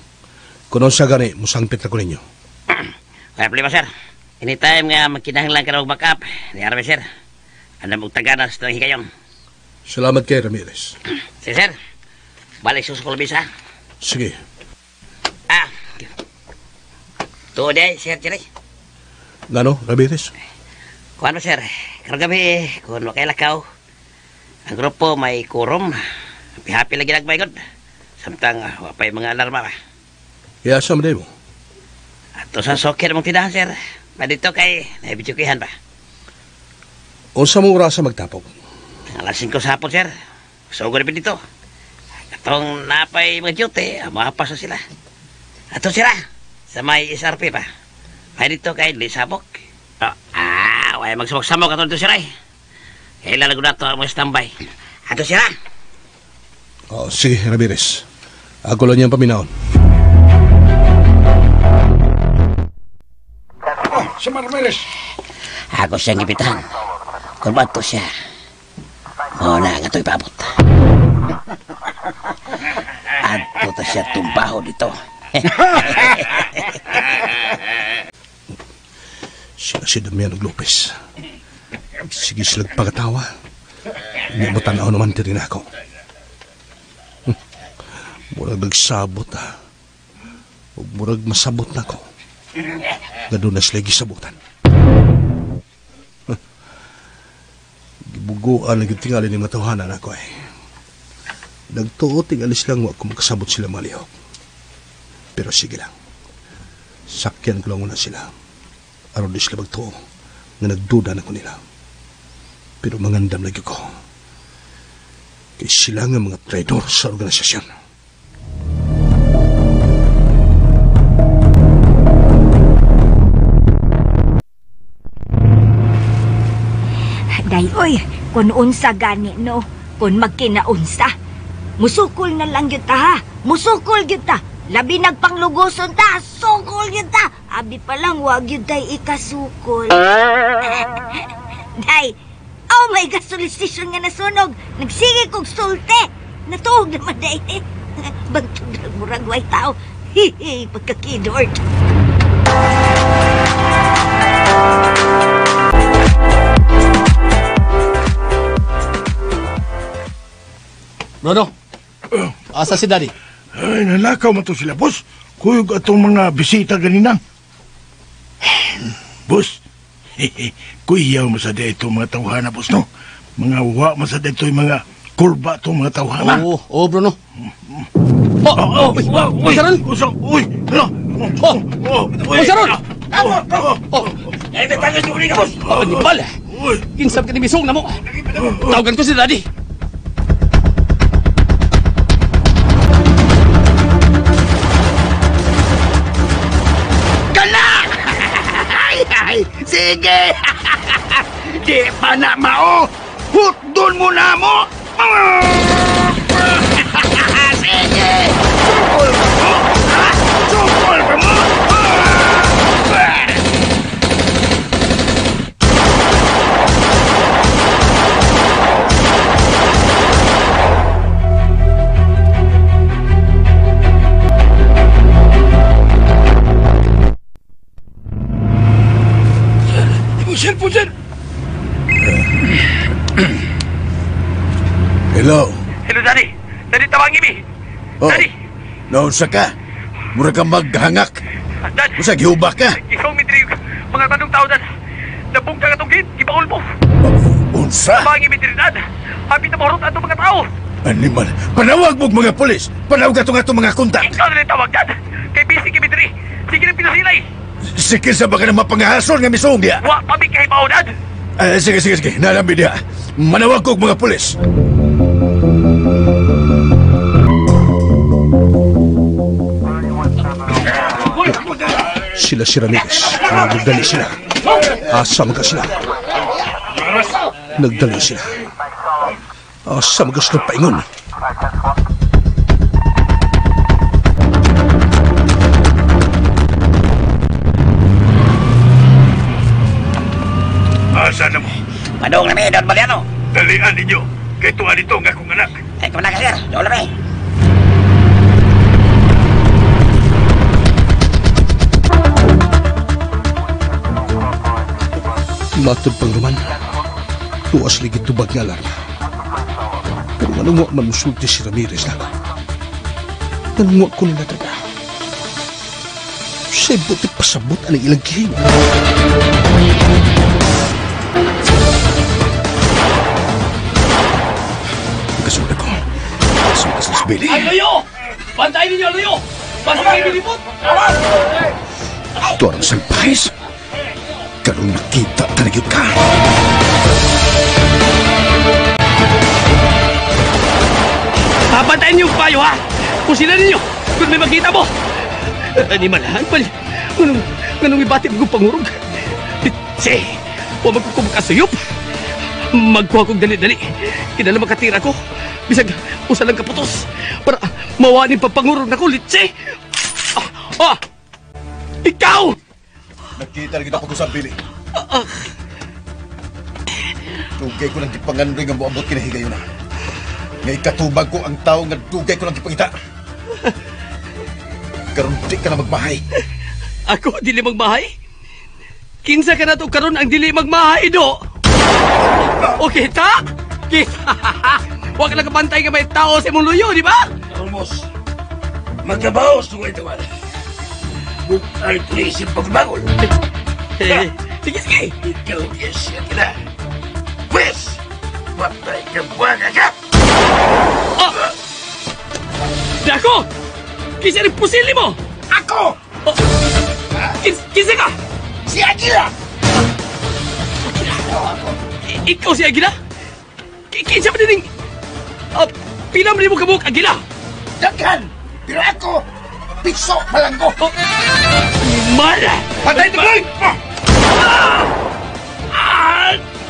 kung sa gani, musangpit ako ninyo. Wala problema, sir. Anytime nga magkinahanglan ka na mag-backup, niyarami, sir. Ano mong taganas ng higayon. Salamat kay Ramirez. Sige, sir. Balik susukol bisa. Sige. Tuod ay, sir, Jerry. Ngano, Ramirez? Kung ano, sir, karagabi, kung makailakaw, ang grupo may kurom, happy lagi nagmaygod. Samtang, wapay mga alarma ba. Kaya sa mo? Ato sa sokir mong tindahan, sir. Dito kay, naibitsukihan ba? Unsa mong orasa magtapog? Alas 5 sa hapon, sir. Sugod na dito. Atong napay mga duty, mahapas na sila. Ato sila, sa may SRP pa. May dito kay Lisabok. Wala magsabok-samok ato dito sila eh. Kailan na ito ang mga standby. Ato sila. Oh, sige, Ramirez. Ako lang niyang paminaon. Oh, si Ramirez. Ako siyang ipitan. Kung bato siya, na nga ito'y paabot. Ato ta siya tumbaho dito. Sila si Damiano Lopez. Sige silang pagkatawa. Hindi mo tanaw naman din ako. Murag nagsabot o murag masabot na ko. Gado na sila gisabutan. Gibuguan na gitingali ni matawanan ako eh. Nagtuo tingalis lang wa kung makasabot sila malihok. Pero sige lang. Sakyan ko lang una sila. Aron di sila magtuo na nagduda na ko nila. Pero mangandam lagi ko. Kaya sila nga mga traidor sa organisasyon. Dayoy, kung unsa gani no, kung magkinaunsa. Musukol na lang yun ta ha. Musukol yun ta. Labi nagpanglugoson ta. Sukol yun ta. Abi pa lang wag yun day ikasukol. Day, oh my God, solicitation nga nasunog. Nagsige kong sulte. Natuog naman day. Bantog lang murag way tao. Hihi, pagkakidord. Bruno, asa si Daddy? Ay, nalakaw man to sila, boss. Kuyog atong mga bisita ganina. Boss, kuyaw mo sa dito mga tawhana, boss, no? Mga wa mo sa dito mga kurba itong mga tawhana. Oo, Bruno. Uy, Sharon! Uy, ano? Uy, Sharon! Ay, natagas yung uling, boss! Nibal! Kinsap ka ni Misong na mo. Tawagan ko si Daddy. Sige! Di pa na mao! Hutdon mo na mo! Sige! Sukol pa mo! Sukol pa mo! Cellphone, sir! Hello? Hello, Daddy! Daddy, tawagin mi! Oh, Daddy! naunsa ka? Mura kang maghangak. Dad! Usa, gihubak ka? Isong mitri, mga tanong tao, Dad! Nabungka ka itong gate, ibaul mo! Unsa? Tawagin mi, Dad! Hapit na mahurot ato mga tao! Animal, panawag mo mga polis! Panawag atong mga kontak! Ikaw na rin tawag, Dad! Kay busy kay mitri! Sige na pinasilay! Sikil sa baka na mapangahason nga misong diya! Wa, pabig kay bao, Dad! Sige. Nalambi dia. Manawag ko mga pulis. Sila si Ramirez. Nagdali sila. Asa magas sila. Nagdali sila. Asa magas na paingon. Asa na mo? Padong lami, Don Baliano. Dalian ninyo. Kay tuwa dito ang akong anak. Ay, kemana ka, sir? Doon lami. Matod pang Roman. Tuas ligid tubag nga alarma. Pero anong mo manusulti si Ramirez na? Anong mo ko nila talaga? Siya'y buti pasabot ang ilang kilin. Kasunod ako. Kasunod sa Billy. Ay, layo! Bantayin ninyo, layo! Basta kayo bilipot! Awas! Ito ang salpahis. Karong nakita talaga ka. Papantayin niyo yung payo, ha? Kung sila ninyo, kung may makita mo. Animalahan pa. Ganong ibati mo pangurog. Bitse, huwag magkukumakasuyop. Magkuha kong dali-dali. Kinala makatira ko. Bisag, usa lang kaputos. Para mawanin pa pangurog na ko, litse. Ikaw! Nakita lagi na ko sa Billy. Tugay ko lang kipangandoy nga moabot kinahigayon na. Nga ikatubag ko ang tao nga tugay ko lang kipangita. Karon di ka na magmahay. Ako dili magmahay? Kinsa ka na to karon ang dili magmahay do? O kita? Kita! Huwag ka lang kapantay ka may tao sa imong luyo, di ba? Almost. Magkabaos tungay tawad. Bukay tulisip pagbagol. Sige. Ikaw yes yan kita. Pwes! Patay ka buwan agad! Dako! Kisa rin pusili mo! Ako! Kisa ka! Si Aguila! Ikaw si Aguila? Kinsa ba din pilam rin mo kabuk, Aguila? Daghan! Pero ako, piso malanggo! Mala! Patay ito, Boy!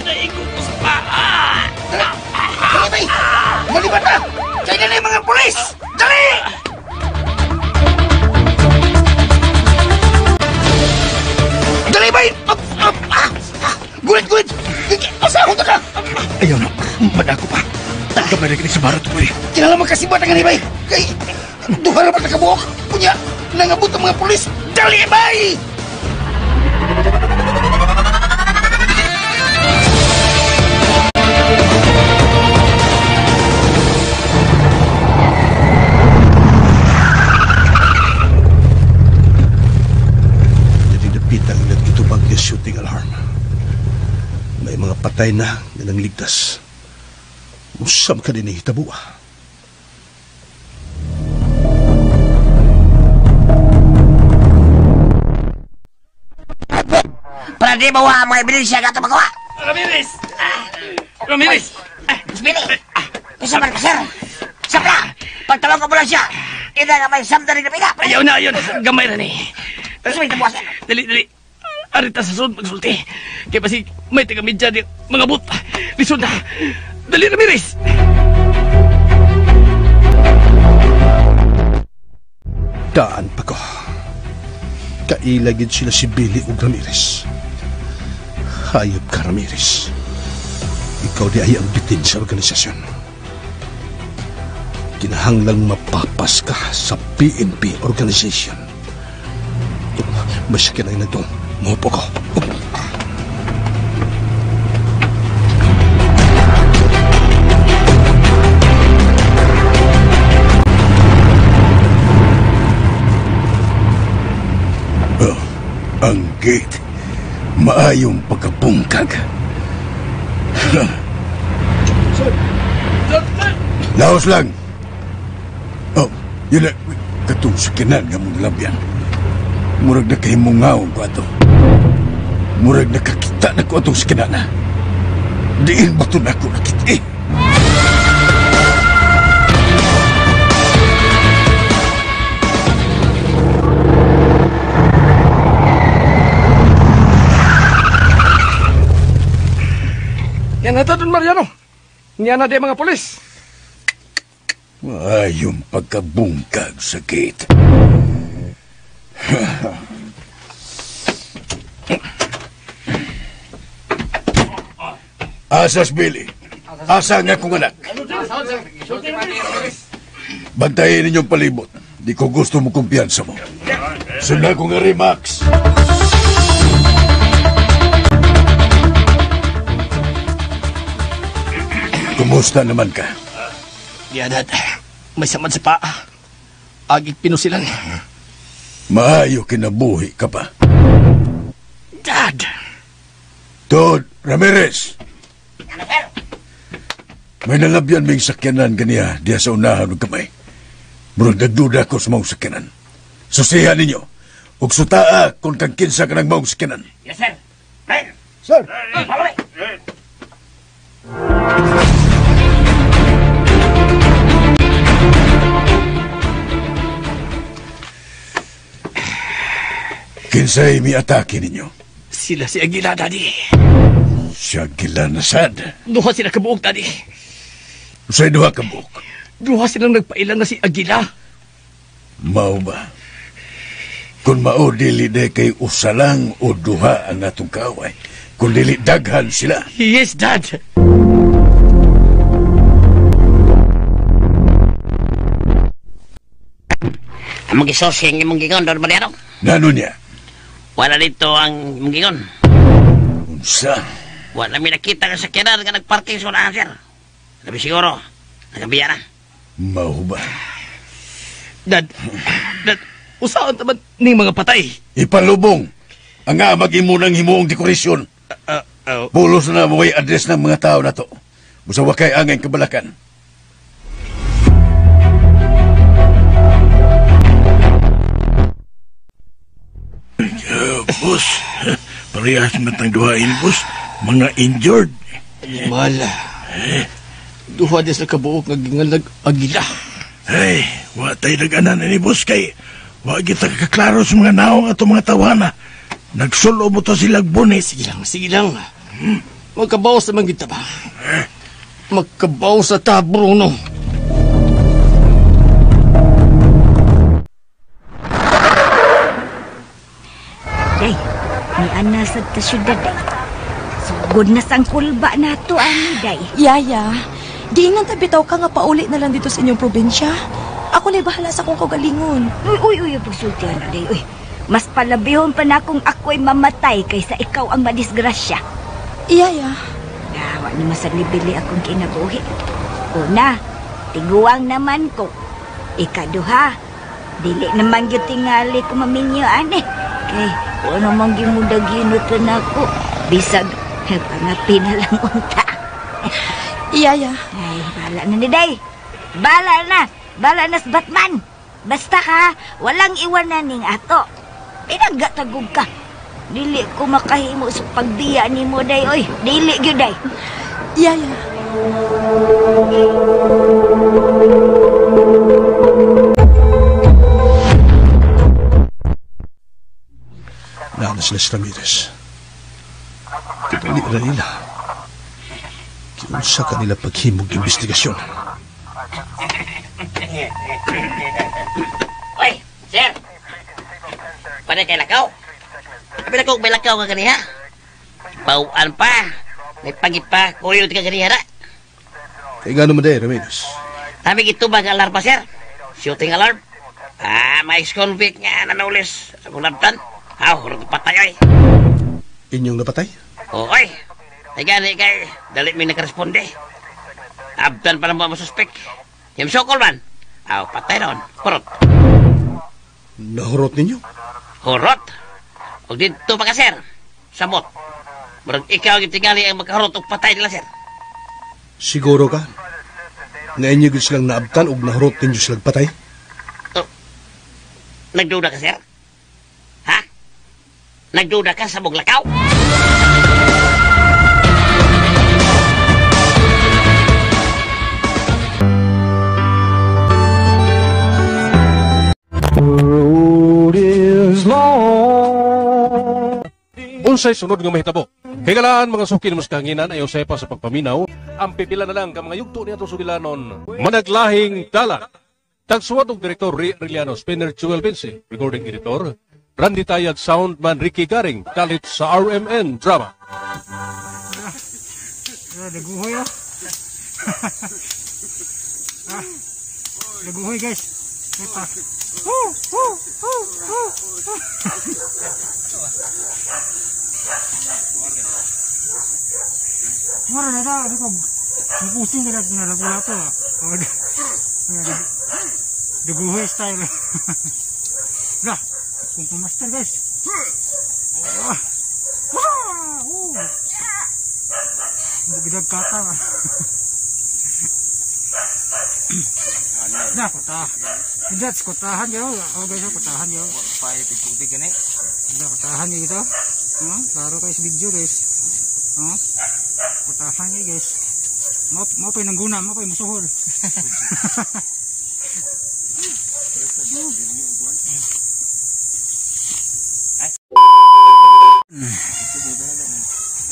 Naigo ko sa paan! Dali, bay! Malibat na! Kaya na yung mga polis! Dali! Dali, bay! Gulit! Asahon na ka! Ayaw na. Madako pa. Gamay na sa barat ko eh. Kinala magkasibat ang bay! Kay, duha na pa nakabuok! Punya, nangabot ang mga polis! Dali, bay! Pitang nagitubag yung shooting alarm. May mga patay na nang ligtas. Usam ka din ihitabo. Para di bawa mga ebidensya ka ito magawa. Ramirez! Ramirez! Bili! Isa man ka, sir! Sapla! Pagtawag ko mo lang siya! Ina nga may samda rin na piga! Ayaw na, gamay na ni. Gusto mo itabuasan? Dali. Arita sa sunod magsulti. Kaya basi may taga-medya di mga but. Lisod na. Dali, Ramirez! Daan pa ko. Kailagid sila si Billy o Ramirez. Hayop ka, Ramirez. Ikaw di ay ang bitin sa organisasyon. Kinahanglang mapapas ka sa PNP organization. Masya ka na itong mupo ko. Ang gate. Maayong pagkapungkag. Laos lang. Yun na. Katong sukinan nga mong labyan. Murag na kahimungaw ko ato. Murag nakakita na ko atong sukinan na. Diin ba ito na ako nakiti? Yan na ito, Don Mariano. Yan na di mga polis. Ayong pagkabungkag sa gate. Asas, Billy. Asa nga kong anak. Bantayin ninyong palibot. Di ko gusto mo kumpiyansa mo. Sunda ko nga rin, Max. Kumusta naman ka? Di, Dad. May samad sa paa. Agig pinusilan. Maayo kinabuhi ka pa. Dad! Todd Ramirez! May nalabyan may sakyanan ganiya diya sa unahan ng kamay. Murag nagduda ko sa mga sakyanan. Susihan ninyo. Ug sutaa kung kang kinsa ka ng mga sakyanan. Yes, sir. Right. Sir! Follow me. Kinsay mi atake ninyo? Sila si Aguila, Daddy. Si Aguila na sad. Duha sila kabuok, Daddy. Sa'y duha ka buok. Duha silang nagpailan na si Aguila. Mao ba? Kung mao dili de kay usa lang o duha ang atong kaaway. Kung dili daghan sila. Yes, Dad. Ang mag-isosing imong gingon, Don Mariano. Nano niya? Wala dito ang imong gingon. Unsa? Wala mi nakita nga sakyanan nga nagparking sa unahan, sir. Labi siguro, nagabiya na. Mao ba? Dad, usaon taman ning mga patay. Ipalubong. Ang nga mag-imunang himuong dekorasyon. Pulos na mo address ng mga tao na to. Musawa kay angay kabalakan. Boss, parehas matang duhain, boss. Mga injured. Mala. Duha di sa kabuok nga gingalag Aguila. Ay, wa tayo nag-anan ni boss kay wa kita kaklaro sa mga naong ato mga tawana. Nagsulo mo to silang bunis. Sige lang. Magkabaw sa mga ba? Magkabaw sa ta, Bruno. Day, ni ana sa ta syudad, day. Sugod na sang kulba na to, ani, day. Yaya, giingan ta bitaw ka nga pauli na lang dito sa inyong probinsya. Ako na'y bahala sa akong kagalingon. Uy, pagsulti na, day. Uy, mas palabihon pa na kung ako'y mamatay kaysa ikaw ang madisgrasya. Yaya. Yawa ni masalibili akong kinabuhi. Una, tiguang naman ko. Ikaduha, dili naman yung tingali ko maminyaan eh. Kay, kung ano mang gimudag ginutan ako, bisag, pangapi na lang unta. Yaya. Ay, bala na ni Day. Bala na sa Batman. Basta ka, walang iwanan ning ato. Pinaggatagog ka. Dili ko makahimo sa pagbiya ni mo, Day. Oy, dili gyud, Day. Yaya. Nana sila si Ramirez. Tinali na nila. Kinusa ka nila paghimog investigasyon. Oy, sir. Pada kay lakaw. Apila ko may lakaw ka ganiha. Bawaan pa. May pagit pa. Kuyo ka ganiha na. Kaya gano'n mo day, Ramirez? Kami gitubag ang alarm pa, sir. Shooting alarm. May ex-convict nga nanaulis sa kulabtan. Hurot patay, oy. Inyong napatay? Oy. Ay gani kay dali may nagresponde. Abdan pa ng mga masuspek. Yung sokol man. Patay ron. Hurot. Nahurot ninyo? Hurot? O dito pa ka, sir. Samot. Murag ikaw yung tingali ang magkahurot o patay nila, sir. Siguro ka? Nga inyo silang naabtan o nahurot ninyo silang patay? Nagduda ka, sir? Ha? Nagduda ka sa buglakaw? Unsay sunod nga mahitabo? Higalaan mga suki ng muskanginan ayaw sepa sa pagpaminaw, ang pipila na lang ka mga yugto niya itong sugilanon. Managlahing dalan. Tagsuwad og Direktor Reliano Spinner Jewel Vinci, recording editor, Randy Tayag, soundman Ricky Garing, kalit sa RMN Drama. Daguhoy oh. Daguhoy guys. Ito. Mara na daw, ko pusing ka na lapu-lapu ah. Daguhoy style. Dah, kung master guys. Bidag kata lah. Nah, kota. Tidak kotahan jauh. Oh guys, kotahan jauh. Pai putih gini. Tidak kotahan gitu. Baru guys video guys. Kotahan ya guys. Mau pa nangguna, mau pa musuhol.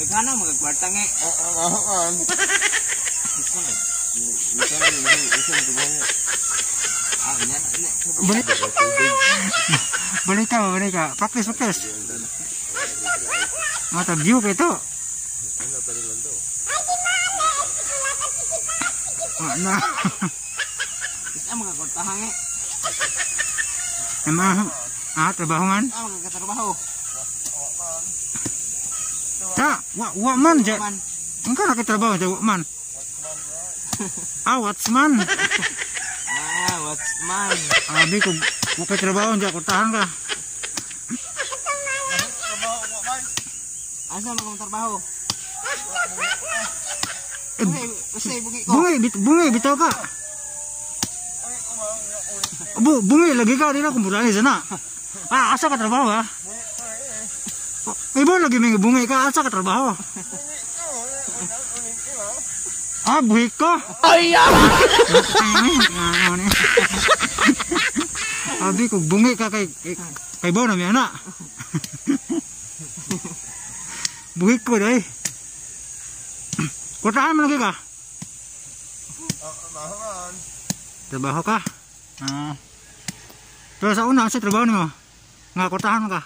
Gana magkwartang eh. Balik ka. Practice. Mata view kayak itu. Nah. Bisa magkwartang eh. Emang trabaho man? Magkatrabaho. Tak, wak man je. Engkau nak trabaho je wak man. Watsman. Watsman. Abi ko wak trabaho je ko tahan ka. Asa mo trabaho? Bungi bitaw ka. Bungi lagi ka dila kumulani sana. Asa ka trabaho ha? Ibo lagi may bungi ka, asa ka trabaho? Buhik ko? Ay, Abi ko bungi ka kay Bo na may anak. Buhik ko day. Kotahan mo lagi ka? Trabaho ka? Pero sa una, sa trabaho mo? Nga kotahan mo ka?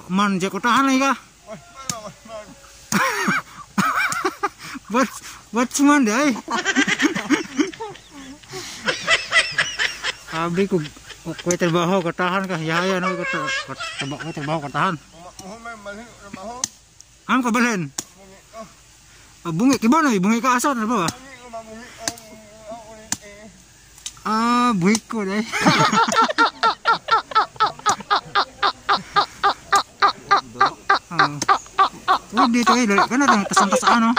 Man, dia kotahan lagi kah? Watsman deh. Abi ku kue terbaho kotahan kah? Ya no kue terbaho kotahan. Am kabalen. Bungi kibana bungi ka asa terbaho. Bungi ko deh. Dito dali ka na lang tasan-tasaan